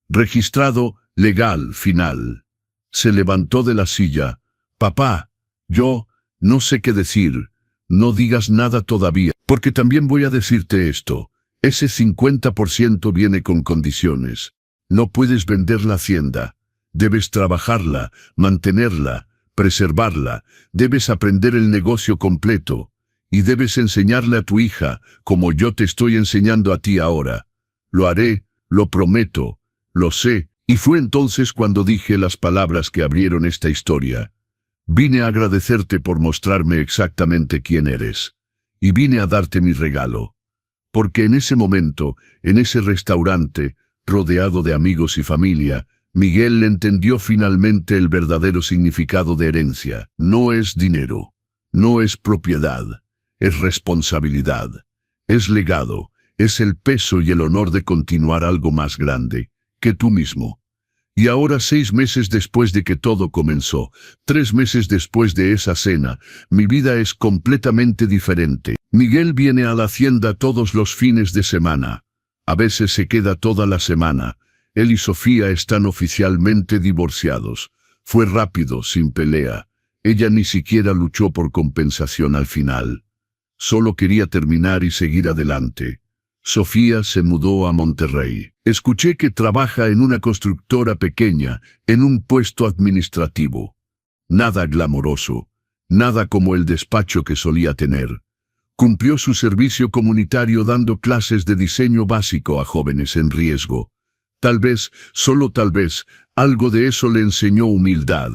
[SPEAKER 1] Registrado, legal, final. Se levantó de la silla. Papá, yo no sé qué decir. No digas nada todavía, porque también voy a decirte esto. Ese 50% viene con condiciones. No puedes vender la hacienda. Debes trabajarla, mantenerla, preservarla. Debes aprender el negocio completo. Y debes enseñarle a tu hija, como yo te estoy enseñando a ti ahora. Lo haré, lo prometo, lo sé. Y fue entonces cuando dije las palabras que abrieron esta historia. Vine a agradecerte por mostrarme exactamente quién eres. Y vine a darte mi regalo. Porque en ese momento, en ese restaurante, rodeado de amigos y familia, Miguel entendió finalmente el verdadero significado de herencia. No es dinero, no es propiedad, es responsabilidad, es legado, es el peso y el honor de continuar algo más grande que tú mismo. Y ahora, 6 meses después de que todo comenzó, 3 meses después de esa cena, mi vida es completamente diferente. Miguel viene a la hacienda todos los fines de semana. A veces se queda toda la semana. Él y Sofía están oficialmente divorciados. Fue rápido, sin pelea. Ella ni siquiera luchó por compensación al final. Solo quería terminar y seguir adelante. Sofía se mudó a Monterrey. Escuché que trabaja en una constructora pequeña, en un puesto administrativo. Nada glamoroso, nada como el despacho que solía tener. Cumplió su servicio comunitario dando clases de diseño básico a jóvenes en riesgo. Tal vez, solo tal vez, algo de eso le enseñó humildad.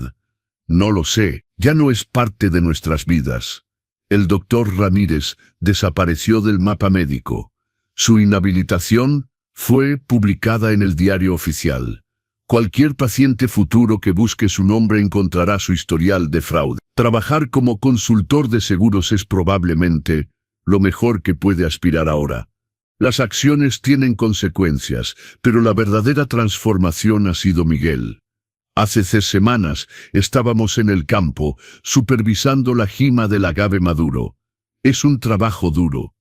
[SPEAKER 1] No lo sé, ya no es parte de nuestras vidas. El doctor Ramírez desapareció del mapa médico. Su inhabilitación fue publicada en el diario oficial. Cualquier paciente futuro que busque su nombre encontrará su historial de fraude. Trabajar como consultor de seguros es probablemente lo mejor que puede aspirar ahora. Las acciones tienen consecuencias, pero la verdadera transformación ha sido Miguel. Hace 3 semanas estábamos en el campo, supervisando la jima del agave maduro. Es un trabajo duro.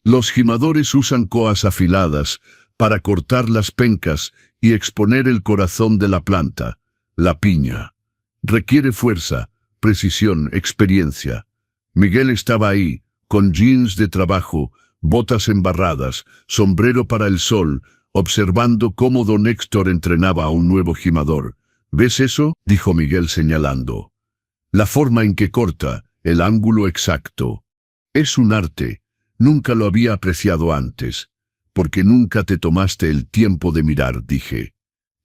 [SPEAKER 1] Los jimadores usan coas afiladas para cortar las pencas y exponer el corazón de la planta, la piña. Requiere fuerza, precisión, experiencia. Miguel estaba ahí, con jeans de trabajo, botas embarradas, sombrero para el sol, observando cómo don Héctor entrenaba a un nuevo jimador. ¿Ves eso?, dijo Miguel señalando. La forma en que corta, el ángulo exacto. Es un arte. Nunca lo había apreciado antes. Porque nunca te tomaste el tiempo de mirar, dije.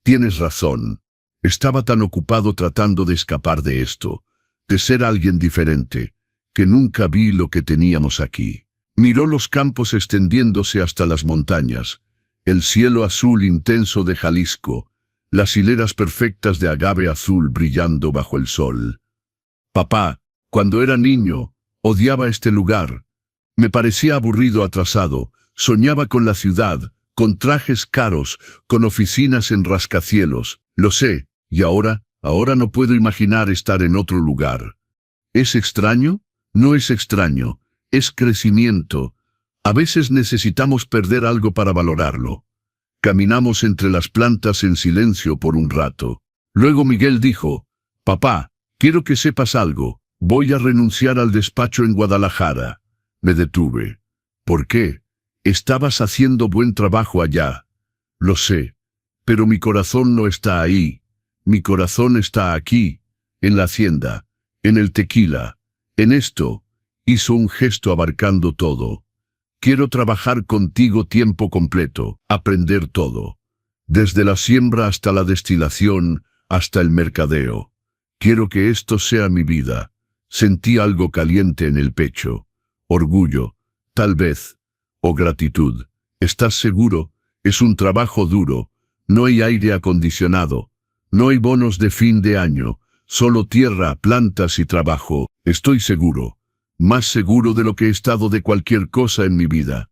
[SPEAKER 1] Tienes razón. Estaba tan ocupado tratando de escapar de esto, de ser alguien diferente, que nunca vi lo que teníamos aquí. Miró los campos extendiéndose hasta las montañas, el cielo azul intenso de Jalisco, las hileras perfectas de agave azul brillando bajo el sol. Papá, cuando era niño, odiaba este lugar. Me parecía aburrido, atrasado. Soñaba con la ciudad, con trajes caros, con oficinas en rascacielos. Lo sé, y ahora no puedo imaginar estar en otro lugar. ¿Es extraño? No es extraño. Es crecimiento. A veces necesitamos perder algo para valorarlo. Caminamos entre las plantas en silencio por un rato. Luego Miguel dijo, «Papá, quiero que sepas algo. Voy a renunciar al despacho en Guadalajara». Me detuve. «¿Por qué? Estabas haciendo buen trabajo allá». «Lo sé. Pero mi corazón no está ahí. Mi corazón está aquí, en la hacienda, en el tequila, en esto». Hizo un gesto abarcando todo. «Quiero trabajar contigo tiempo completo, aprender todo. Desde la siembra hasta la destilación, hasta el mercadeo. Quiero que esto sea mi vida». Sentí algo caliente en el pecho. Orgullo, tal vez, o gratitud. ¿Estás seguro? Es un trabajo duro. No hay aire acondicionado. No hay bonos de fin de año. Solo tierra, plantas y trabajo. Estoy seguro. más seguro de lo que he estado de cualquier cosa en mi vida.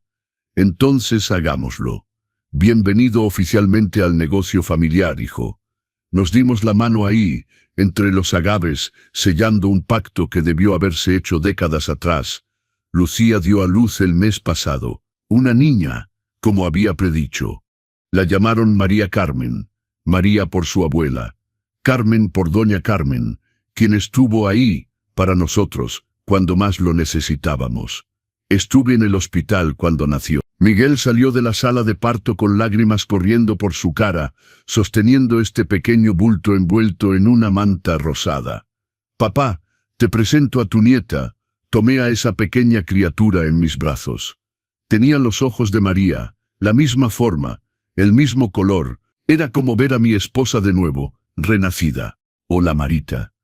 [SPEAKER 1] Entonces hagámoslo. Bienvenido oficialmente al negocio familiar, hijo. Nos dimos la mano ahí, entre los agaves, sellando un pacto que debió haberse hecho décadas atrás. Lucía dio a luz el mes pasado, una niña, como había predicho. La llamaron María Carmen, María por su abuela, Carmen por doña Carmen, quien estuvo ahí, para nosotros, cuando más lo necesitábamos. Estuve en el hospital cuando nació. Miguel salió de la sala de parto con lágrimas corriendo por su cara, sosteniendo este pequeño bulto envuelto en una manta rosada. «Papá, te presento a tu nieta». Tomé a esa pequeña criatura en mis brazos. Tenía los ojos de María, la misma forma, el mismo color. Era como ver a mi esposa de nuevo, renacida. «Hola, Marita»,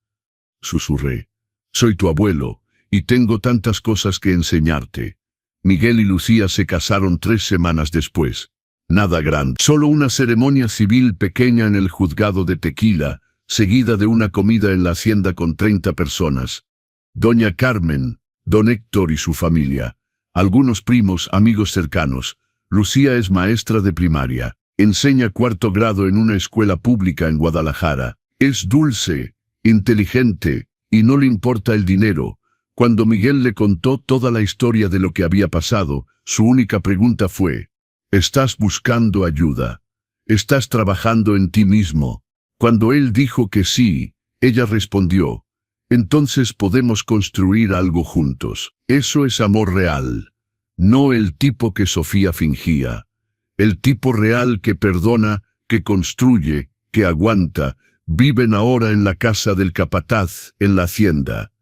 [SPEAKER 1] susurré. «Soy tu abuelo, y tengo tantas cosas que enseñarte». Miguel y Lucía se casaron 3 semanas después. Nada grande, solo una ceremonia civil pequeña en el juzgado de Tequila, seguida de una comida en la hacienda con 30 personas. Doña Carmen, don Héctor y su familia, algunos primos, amigos cercanos. Lucía es maestra de primaria, enseña 4º grado en una escuela pública en Guadalajara. Es dulce, inteligente, y no le importa el dinero. Cuando Miguel le contó toda la historia de lo que había pasado, su única pregunta fue: ¿estás buscando ayuda? ¿Estás trabajando en ti mismo? Cuando él dijo que sí, ella respondió: entonces podemos construir algo juntos. Eso es amor real. No el tipo que Sofía fingía. El tipo real que perdona, que construye, que aguanta. Viven ahora en la casa del capataz, en la hacienda.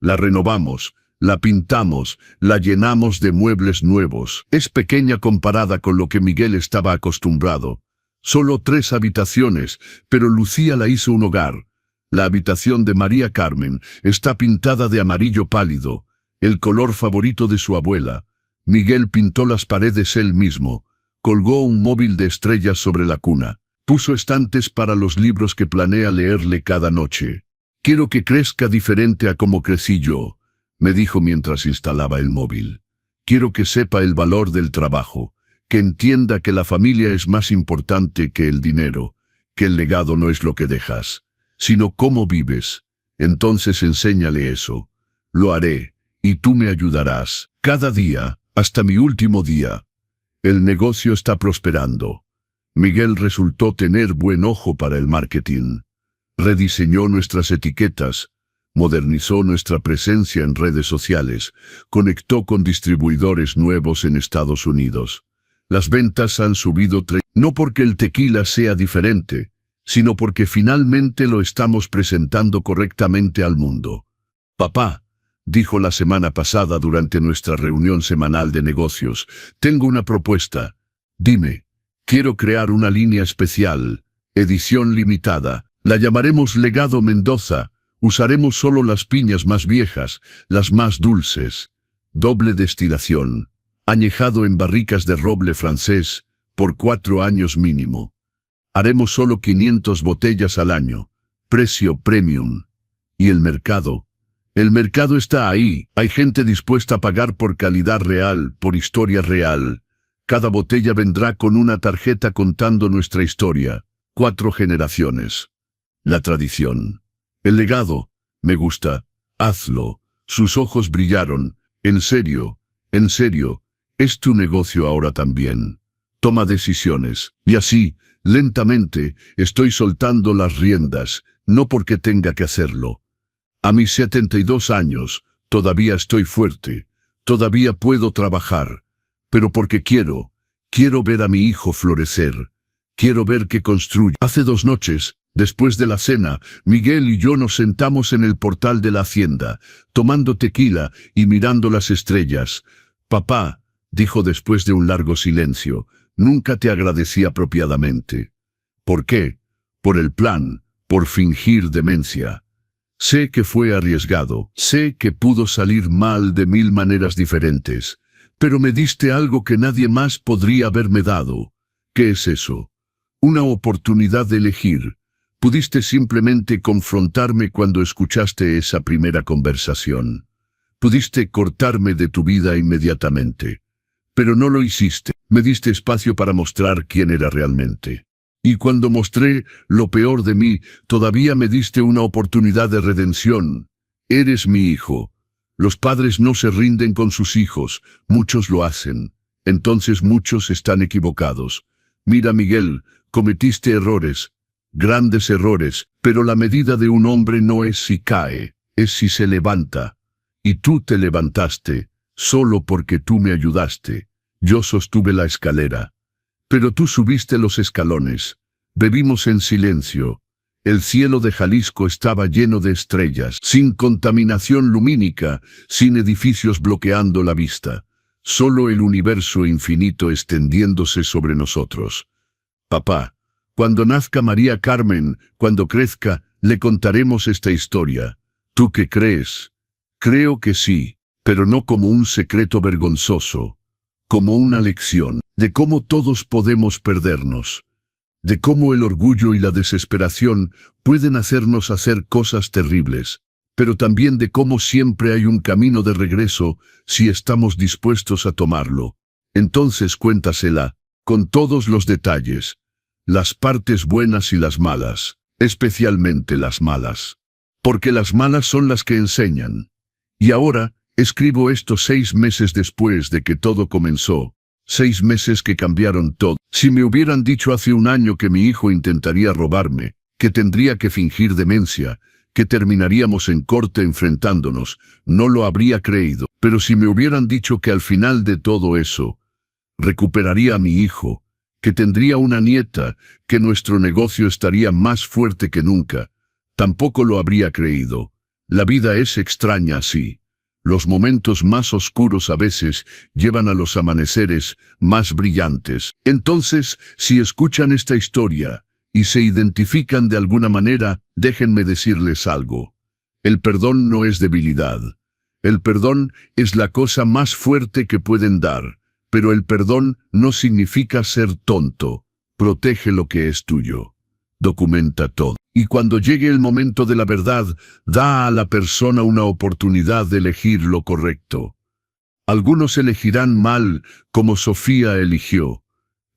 [SPEAKER 1] La renovamos, la pintamos, la llenamos de muebles nuevos. Es pequeña comparada con lo que Miguel estaba acostumbrado. Solo 3 habitaciones, pero Lucía la hizo un hogar. La habitación de María Carmen está pintada de amarillo pálido, el color favorito de su abuela. Miguel pintó las paredes él mismo, colgó un móvil de estrellas sobre la cuna, puso estantes para los libros que planea leerle cada noche. «Quiero que crezca diferente a como crecí yo», me dijo mientras instalaba el móvil. «Quiero que sepa el valor del trabajo, que entienda que la familia es más importante que el dinero, que el legado no es lo que dejas, sino cómo vives. Entonces enséñale eso. Lo haré, y tú me ayudarás, cada día, hasta mi último día». El negocio está prosperando. Miguel resultó tener buen ojo para el marketing. Rediseñó nuestras etiquetas, modernizó nuestra presencia en redes sociales, conectó con distribuidores nuevos en Estados Unidos. Las ventas han subido no porque el tequila sea diferente, sino porque finalmente lo estamos presentando correctamente al mundo. «Papá», dijo la semana pasada durante nuestra reunión semanal de negocios, «tengo una propuesta. Dime, quiero crear una línea especial, edición limitada. La llamaremos Legado Mendoza. Usaremos solo las piñas más viejas, las más dulces. Doble destilación. Añejado en barricas de roble francés, por 4 años mínimo. Haremos solo 500 botellas al año. Precio premium. ¿Y el mercado? El mercado está ahí. Hay gente dispuesta a pagar por calidad real, por historia real. Cada botella vendrá con una tarjeta contando nuestra historia. 4 generaciones. La tradición. El legado. Me gusta. Hazlo. Sus ojos brillaron. En serio, es tu negocio ahora también. Toma decisiones. Y así, lentamente, estoy soltando las riendas, no porque tenga que hacerlo. A mis 72 años, todavía estoy fuerte, todavía puedo trabajar, pero porque quiero ver a mi hijo florecer, quiero ver que construye. Hace 2 noches, después de la cena, Miguel y yo nos sentamos en el portal de la hacienda, tomando tequila y mirando las estrellas. «Papá», dijo después de un largo silencio, «nunca te agradecí apropiadamente». «¿Por qué?» «Por el plan, por fingir demencia. Sé que fue arriesgado, sé que pudo salir mal de 1000 maneras diferentes, pero me diste algo que nadie más podría haberme dado». «¿Qué es eso?» «Una oportunidad de elegir». Pudiste simplemente confrontarme cuando escuchaste esa primera conversación. Pudiste cortarme de tu vida inmediatamente. Pero no lo hiciste. Me diste espacio para mostrar quién era realmente. Y cuando mostré lo peor de mí, todavía me diste una oportunidad de redención. Eres mi hijo. Los padres no se rinden con sus hijos, muchos lo hacen. Entonces muchos están equivocados. Mira, Miguel, cometiste errores, grandes errores, pero la medida de un hombre no es si cae, es si se levanta. Y tú te levantaste, solo porque tú me ayudaste. Yo sostuve la escalera. Pero tú subiste los escalones. Bebimos en silencio. El cielo de Jalisco estaba lleno de estrellas, sin contaminación lumínica, sin edificios bloqueando la vista. Solo el universo infinito extendiéndose sobre nosotros. Papá, cuando nazca María Carmen, cuando crezca, le contaremos esta historia. ¿Tú qué crees? Creo que sí, pero no como un secreto vergonzoso, como una lección de cómo todos podemos perdernos, de cómo el orgullo y la desesperación pueden hacernos hacer cosas terribles, pero también de cómo siempre hay un camino de regreso si estamos dispuestos a tomarlo. Entonces cuéntasela, con todos los detalles, las partes buenas y las malas, especialmente las malas, porque las malas son las que enseñan. Y ahora, escribo esto 6 meses después de que todo comenzó, 6 meses que cambiaron todo. Si me hubieran dicho hace un año que mi hijo intentaría robarme, que tendría que fingir demencia, que terminaríamos en corte enfrentándonos, no lo habría creído. Pero si me hubieran dicho que al final de todo eso, recuperaría a mi hijo, que tendría una nieta, que nuestro negocio estaría más fuerte que nunca, tampoco lo habría creído. La vida es extraña así. Los momentos más oscuros a veces llevan a los amaneceres más brillantes. Entonces, si escuchan esta historia y se identifican de alguna manera, déjenme decirles algo. El perdón no es debilidad. El perdón es la cosa más fuerte que pueden dar, pero el perdón no significa ser tonto. Protege lo que es tuyo. Documenta todo. Y cuando llegue el momento de la verdad, da a la persona una oportunidad de elegir lo correcto. Algunos elegirán mal, como Sofía eligió,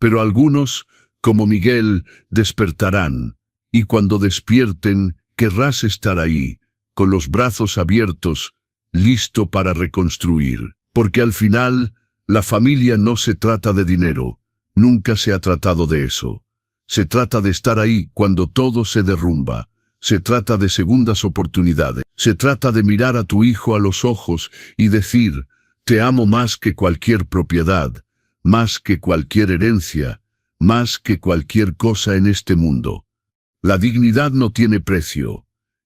[SPEAKER 1] pero algunos, como Miguel, despertarán, y cuando despierten, querrás estar ahí, con los brazos abiertos, listo para reconstruir. Porque al final, la familia no se trata de dinero, nunca se ha tratado de eso. Se trata de estar ahí cuando todo se derrumba. Se trata de segundas oportunidades. Se trata de mirar a tu hijo a los ojos y decir, te amo más que cualquier propiedad, más que cualquier herencia, más que cualquier cosa en este mundo. La dignidad no tiene precio.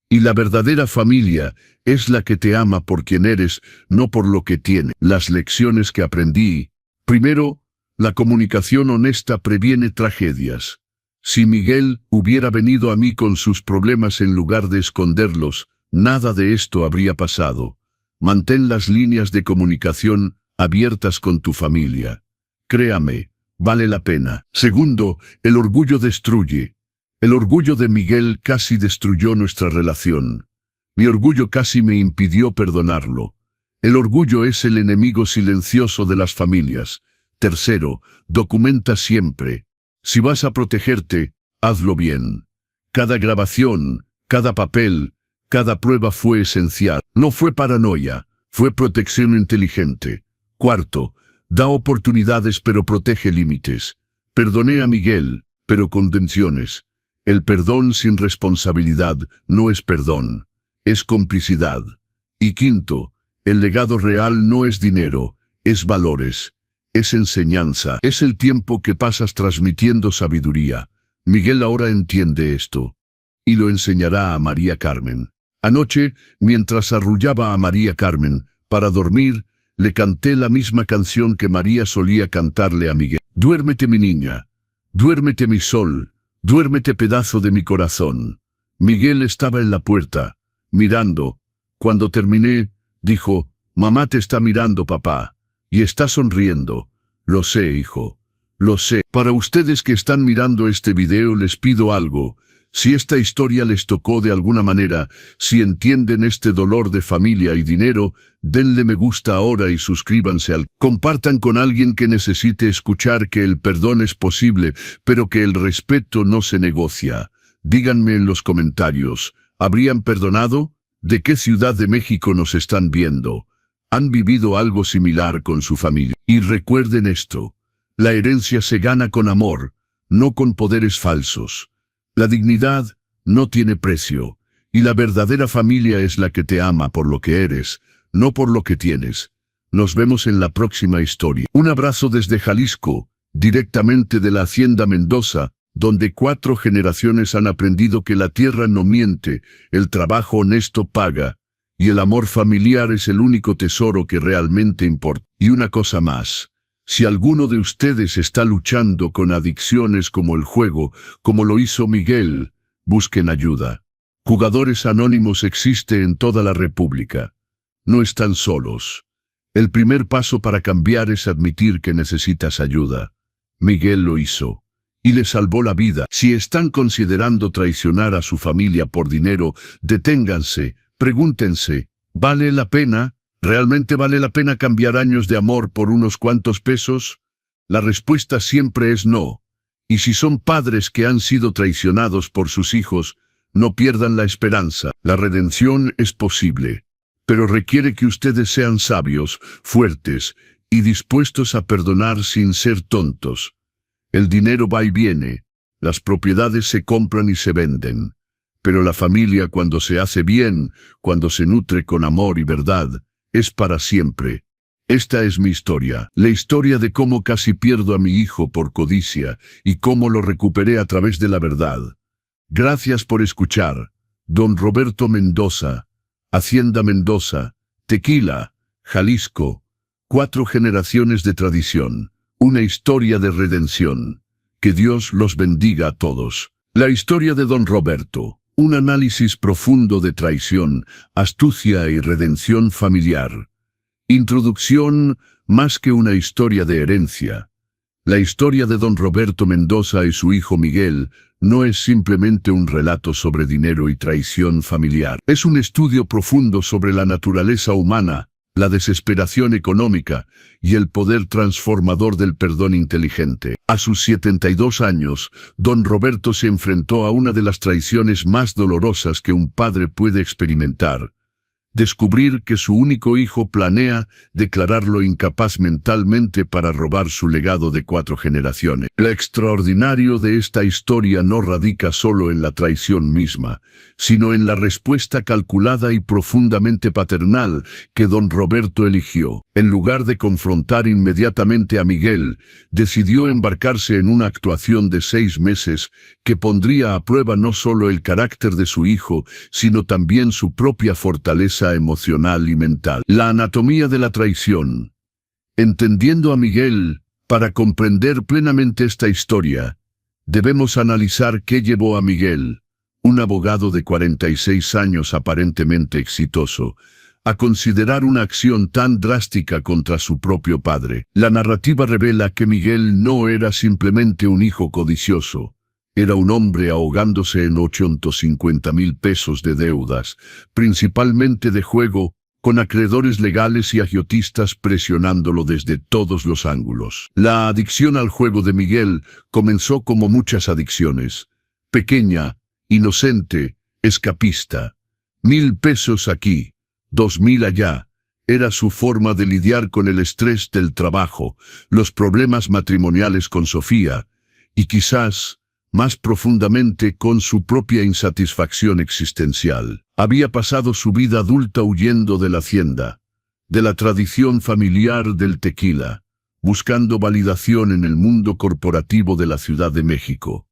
[SPEAKER 1] Y la verdadera familia es la que te ama por quien eres, no por lo que tiene. Las lecciones que aprendí. Primero, la comunicación honesta previene tragedias. Si Miguel hubiera venido a mí con sus problemas en lugar de esconderlos, nada de esto habría pasado. Mantén las líneas de comunicación abiertas con tu familia. Créame, vale la pena. Segundo, el orgullo destruye. El orgullo de Miguel casi destruyó nuestra relación. Mi orgullo casi me impidió perdonarlo. El orgullo es el enemigo silencioso de las familias. Tercero, documenta siempre. Si vas a protegerte, hazlo bien. Cada grabación, cada papel, cada prueba fue esencial. No fue paranoia, fue protección inteligente. Cuarto, da oportunidades pero protege límites. Perdoné a Miguel, pero con contenciones. El perdón sin responsabilidad no es perdón, es complicidad. Y quinto, el legado real no es dinero, es valores. Es enseñanza, es el tiempo que pasas transmitiendo sabiduría. Miguel ahora entiende esto. Y lo enseñará a María Carmen. Anoche, mientras arrullaba a María Carmen, para dormir, le canté la misma canción que María solía cantarle a Miguel. Duérmete, mi niña. Duérmete, mi sol. Duérmete, pedazo de mi corazón. Miguel estaba en la puerta, mirando. Cuando terminé, dijo, mamá te está mirando, papá. Y está sonriendo. Lo sé, hijo. Lo sé. Para ustedes que están mirando este video les pido algo. Si esta historia les tocó de alguna manera, si entienden este dolor de familia y dinero, denle me gusta ahora y suscríbanse Compartan con alguien que necesite escuchar que el perdón es posible, pero que el respeto no se negocia. Díganme en los comentarios, ¿habrían perdonado? ¿De qué ciudad de México nos están viendo? ¿Han vivido algo similar con su familia? Y recuerden esto, la herencia se gana con amor, no con poderes falsos. La dignidad no tiene precio, y la verdadera familia es la que te ama por lo que eres, no por lo que tienes. Nos vemos en la próxima historia. Un abrazo desde Jalisco, directamente de la Hacienda Mendoza, donde 4 generaciones han aprendido que la tierra no miente, el trabajo honesto paga, y el amor familiar es el único tesoro que realmente importa. Y una cosa más. Si alguno de ustedes está luchando con adicciones como el juego, como lo hizo Miguel, busquen ayuda. Jugadores Anónimos existe en toda la República. No están solos. El primer paso para cambiar es admitir que necesitas ayuda. Miguel lo hizo. Y le salvó la vida. Si están considerando traicionar a su familia por dinero, deténganse, pregúntense, ¿vale la pena? ¿Realmente vale la pena cambiar años de amor por unos cuantos pesos? La respuesta siempre es no. Y si son padres que han sido traicionados por sus hijos, no pierdan la esperanza. La redención es posible, pero requiere que ustedes sean sabios, fuertes y dispuestos a perdonar sin ser tontos. El dinero va y viene, las propiedades se compran y se venden, pero la familia cuando se hace bien, cuando se nutre con amor y verdad, es para siempre. Esta es mi historia, la historia de cómo casi pierdo a mi hijo por codicia y cómo lo recuperé a través de la verdad. Gracias por escuchar. Don Roberto Mendoza, Hacienda Mendoza, Tequila, Jalisco. 4 generaciones de tradición, una historia de redención. Que Dios los bendiga a todos. La historia de Don Roberto. Un análisis profundo de traición, astucia y redención familiar. Introducción, más que una historia de herencia. La historia de Don Roberto Mendoza y su hijo Miguel no es simplemente un relato sobre dinero y traición familiar. Es un estudio profundo sobre la naturaleza humana, la desesperación económica y el poder transformador del perdón inteligente. A sus 72 años, Don Roberto se enfrentó a una de las traiciones más dolorosas que un padre puede experimentar. Descubrir que su único hijo planea declararlo incapaz mentalmente para robar su legado de 4 generaciones. Lo extraordinario de esta historia no radica solo en la traición misma, sino en la respuesta calculada y profundamente paternal que Don Roberto eligió. En lugar de confrontar inmediatamente a Miguel, decidió embarcarse en una actuación de 6 meses que pondría a prueba no solo el carácter de su hijo, sino también su propia fortaleza emocional y mental. La anatomía de la traición. Entendiendo a Miguel, para comprender plenamente esta historia, debemos analizar qué llevó a Miguel, un abogado de 46 años aparentemente exitoso, a considerar una acción tan drástica contra su propio padre. La narrativa revela que Miguel no era simplemente un hijo codicioso. Era un hombre ahogándose en 850,000 pesos de deudas, principalmente de juego, con acreedores legales y agiotistas presionándolo desde todos los ángulos. La adicción al juego de Miguel comenzó como muchas adicciones. Pequeña, inocente, escapista. 1,000 pesos aquí, 2,000 allá. Era su forma de lidiar con el estrés del trabajo, los problemas matrimoniales con Sofía, y quizás, más profundamente, con su propia insatisfacción existencial. Había pasado su vida adulta huyendo de la hacienda, de la tradición familiar del tequila, buscando validación en el mundo corporativo de la Ciudad de México.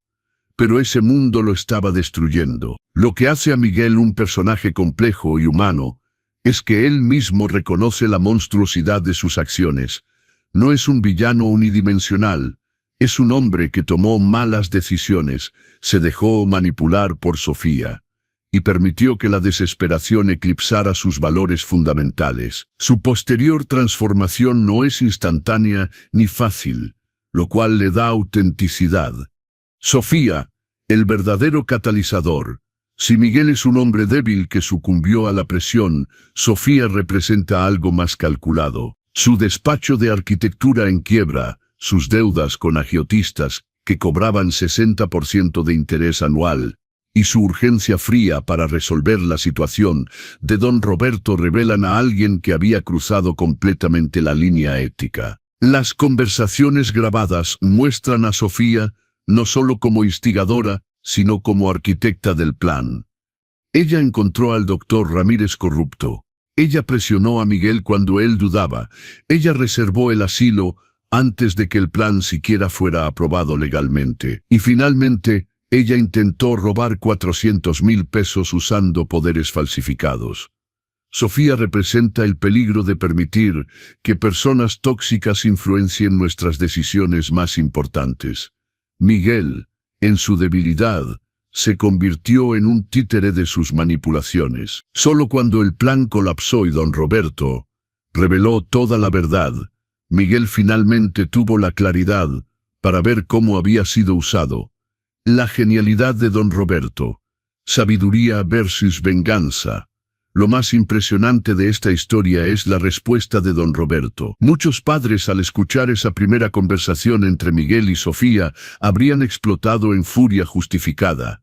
[SPEAKER 1] Pero ese mundo lo estaba destruyendo. Lo que hace a Miguel un personaje complejo y humano es que él mismo reconoce la monstruosidad de sus acciones. No es un villano unidimensional. Es un hombre que tomó malas decisiones, se dejó manipular por Sofía, y permitió que la desesperación eclipsara sus valores fundamentales. Su posterior transformación no es instantánea ni fácil, lo cual le da autenticidad. Sofía, el verdadero catalizador. Si Miguel es un hombre débil que sucumbió a la presión, Sofía representa algo más calculado. Su despacho de arquitectura en quiebra, sus deudas con agiotistas que cobraban 60% de interés anual, y su urgencia fría para resolver la situación de don Roberto revelan a alguien que había cruzado completamente la línea ética. Las conversaciones grabadas muestran a Sofía no solo como instigadora, sino como arquitecta del plan. Ella encontró al doctor Ramírez corrupto. Ella presionó a Miguel cuando él dudaba. Ella reservó el asilo antes de que el plan siquiera fuera aprobado legalmente. Y finalmente, ella intentó robar 400,000 pesos usando poderes falsificados. Sofía representa el peligro de permitir que personas tóxicas influencien nuestras decisiones más importantes. Miguel, en su debilidad, se convirtió en un títere de sus manipulaciones. Solo cuando el plan colapsó y don Roberto reveló toda la verdad, Miguel finalmente tuvo la claridad para ver cómo había sido usado. La genialidad de don Roberto. Sabiduría versus venganza. Lo más impresionante de esta historia es la respuesta de don Roberto. Muchos padres, al escuchar esa primera conversación entre Miguel y Sofía, habrían explotado en furia justificada.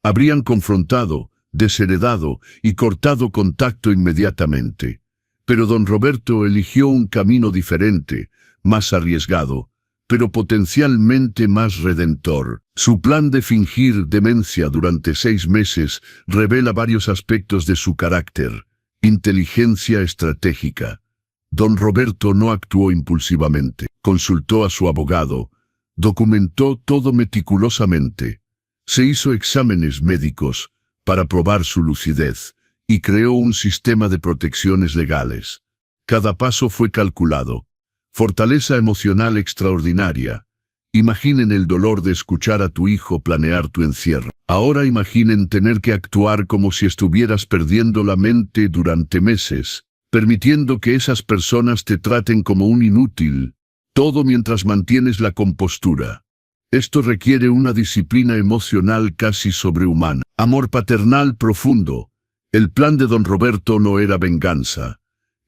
[SPEAKER 1] Habrían confrontado, desheredado y cortado contacto inmediatamente. Pero don Roberto eligió un camino diferente, más arriesgado, pero potencialmente más redentor. Su plan de fingir demencia durante 6 meses revela varios aspectos de su carácter. Inteligencia estratégica. Don Roberto no actuó impulsivamente. Consultó a su abogado. Documentó todo meticulosamente. Se hizo exámenes médicos para probar su lucidez y creó un sistema de protecciones legales. Cada paso fue calculado. Fortaleza emocional extraordinaria. Imaginen el dolor de escuchar a tu hijo planear tu encierro. Ahora imaginen tener que actuar como si estuvieras perdiendo la mente durante meses, permitiendo que esas personas te traten como un inútil, todo mientras mantienes la compostura. Esto requiere una disciplina emocional casi sobrehumana. Amor paternal profundo. El plan de don Roberto no era venganza.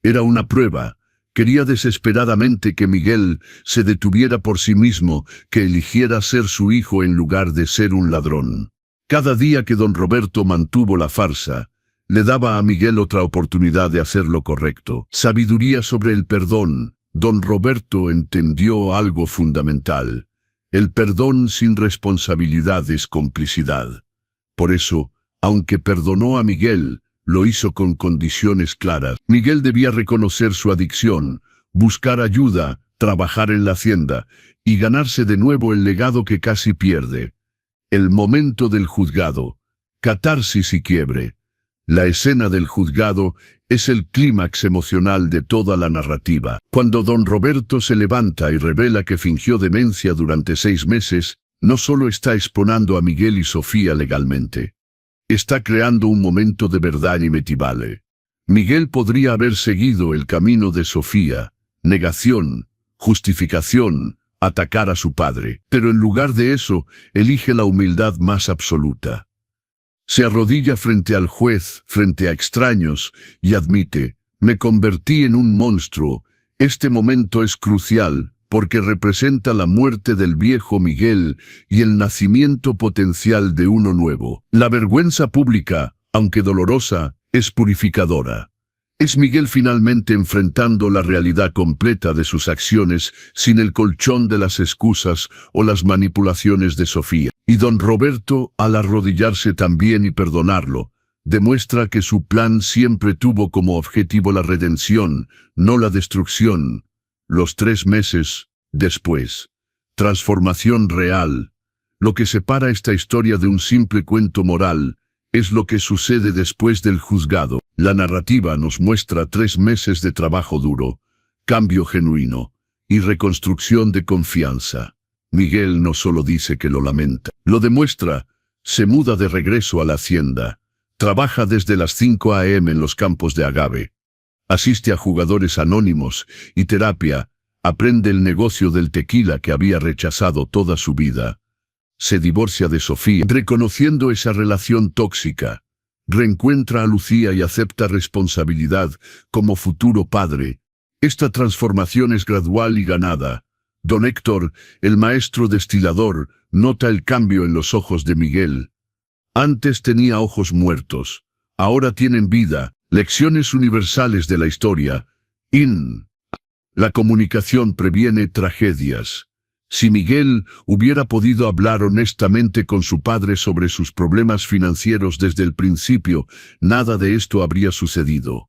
[SPEAKER 1] Era una prueba. Quería desesperadamente que Miguel se detuviera por sí mismo, que eligiera ser su hijo en lugar de ser un ladrón. Cada día que don Roberto mantuvo la farsa, le daba a Miguel otra oportunidad de hacer lo correcto. Sabiduría sobre el perdón. Don Roberto entendió algo fundamental. El perdón sin responsabilidad es complicidad. Por eso, aunque perdonó a Miguel, lo hizo con condiciones claras. Miguel debía reconocer su adicción, buscar ayuda, trabajar en la hacienda y ganarse de nuevo el legado que casi pierde. El momento del juzgado. Catarsis y quiebre. La escena del juzgado es el clímax emocional de toda la narrativa. Cuando don Roberto se levanta y revela que fingió demencia durante 6 meses, no solo está exponando a Miguel y Sofía legalmente. Está creando un momento de verdad inimitable. Miguel podría haber seguido el camino de Sofía, negación, justificación, atacar a su padre, pero en lugar de eso, elige la humildad más absoluta. Se arrodilla frente al juez, frente a extraños, y admite, me convertí en un monstruo. Este momento es crucial, porque representa la muerte del viejo Miguel y el nacimiento potencial de uno nuevo. La vergüenza pública, aunque dolorosa, es purificadora. Es Miguel finalmente enfrentando la realidad completa de sus acciones sin el colchón de las excusas o las manipulaciones de Sofía. Y don Roberto, al arrodillarse también y perdonarlo, demuestra que su plan siempre tuvo como objetivo la redención, no la destrucción. Los 3 meses después. Transformación real. Lo que separa esta historia de un simple cuento moral es lo que sucede después del juzgado. La narrativa nos muestra 3 meses de trabajo duro, cambio genuino y reconstrucción de confianza. Miguel no solo dice que lo lamenta, lo demuestra. Se muda de regreso a la hacienda. Trabaja desde las 5 a.m. en los campos de agave. Asiste a jugadores anónimos y terapia. Aprende el negocio del tequila que había rechazado toda su vida. se divorcia de Sofía, reconociendo esa relación tóxica. Reencuentra a Lucía y acepta responsabilidad como futuro padre. Esta transformación es gradual y ganada. Don Héctor, el maestro destilador, nota el cambio en los ojos de Miguel. Antes tenía ojos muertos, ahora tienen vida. Lecciones universales de la historia. La comunicación previene tragedias. Si Miguel hubiera podido hablar honestamente con su padre sobre sus problemas financieros desde el principio, nada de esto habría sucedido.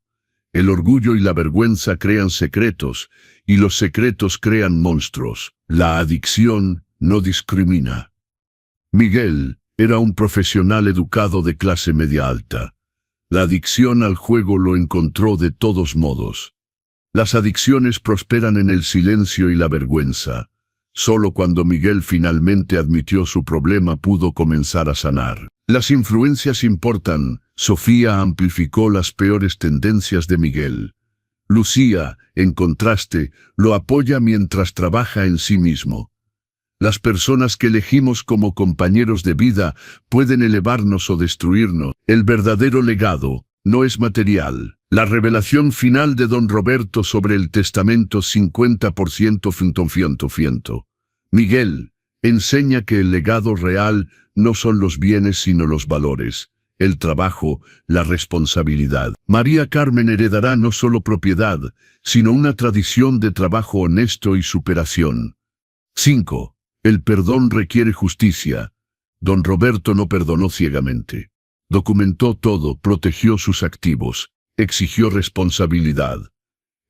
[SPEAKER 1] El orgullo y la vergüenza crean secretos, y los secretos crean monstruos. La adicción no discrimina. Miguel era un profesional educado de clase media alta. La adicción al juego lo encontró de todos modos. Las adicciones prosperan en el silencio y la vergüenza. Solo cuando Miguel finalmente admitió su problema pudo comenzar a sanar. Las influencias importan. Sofía amplificó las peores tendencias de Miguel. Lucía, en contraste, lo apoya mientras trabaja en sí mismo. Las personas que elegimos como compañeros de vida pueden elevarnos o destruirnos. El verdadero legado no es material. La revelación final de don Roberto sobre el testamento 50%. Miguel enseña que el legado real no son los bienes sino los valores, el trabajo, la responsabilidad. María Carmen heredará no solo propiedad, sino una tradición de trabajo honesto y superación. 5. El perdón requiere justicia. Don Roberto no perdonó ciegamente. Documentó todo, protegió sus activos, exigió responsabilidad.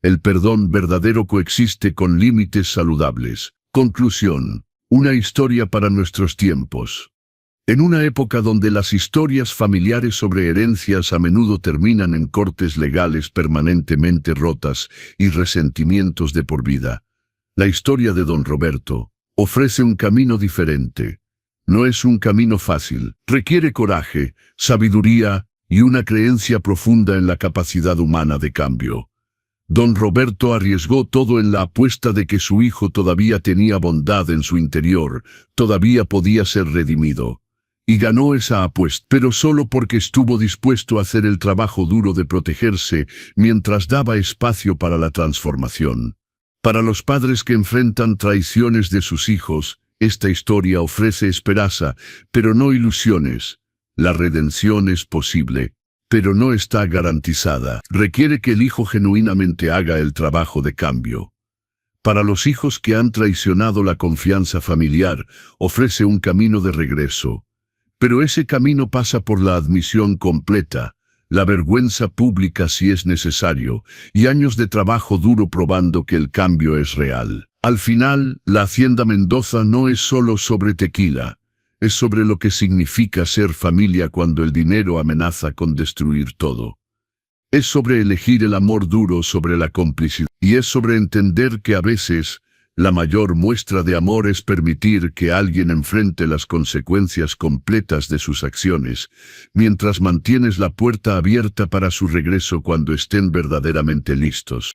[SPEAKER 1] El perdón verdadero coexiste con límites saludables. Conclusión. Una historia para nuestros tiempos. En una época donde las historias familiares sobre herencias a menudo terminan en cortes legales permanentemente rotas y resentimientos de por vida, la historia de don Roberto ofrece un camino diferente. No es un camino fácil, requiere coraje, sabiduría y una creencia profunda en la capacidad humana de cambio. Don Roberto arriesgó todo en la apuesta de que su hijo todavía tenía bondad en su interior, todavía podía ser redimido. Y ganó esa apuesta, pero solo porque estuvo dispuesto a hacer el trabajo duro de protegerse mientras daba espacio para la transformación. Para los padres que enfrentan traiciones de sus hijos, esta historia ofrece esperanza, pero no ilusiones. La redención es posible, pero no está garantizada. Requiere que el hijo genuinamente haga el trabajo de cambio. Para los hijos que han traicionado la confianza familiar, ofrece un camino de regreso. Pero ese camino pasa por la admisión completa, la vergüenza pública si es necesario, y años de trabajo duro probando que el cambio es real. Al final, la Hacienda Mendoza no es solo sobre tequila, es sobre lo que significa ser familia cuando el dinero amenaza con destruir todo. Es sobre elegir el amor duro sobre la complicidad, y es sobre entender que a veces, la mayor muestra de amor es permitir que alguien enfrente las consecuencias completas de sus acciones, mientras mantienes la puerta abierta para su regreso cuando estén verdaderamente listos.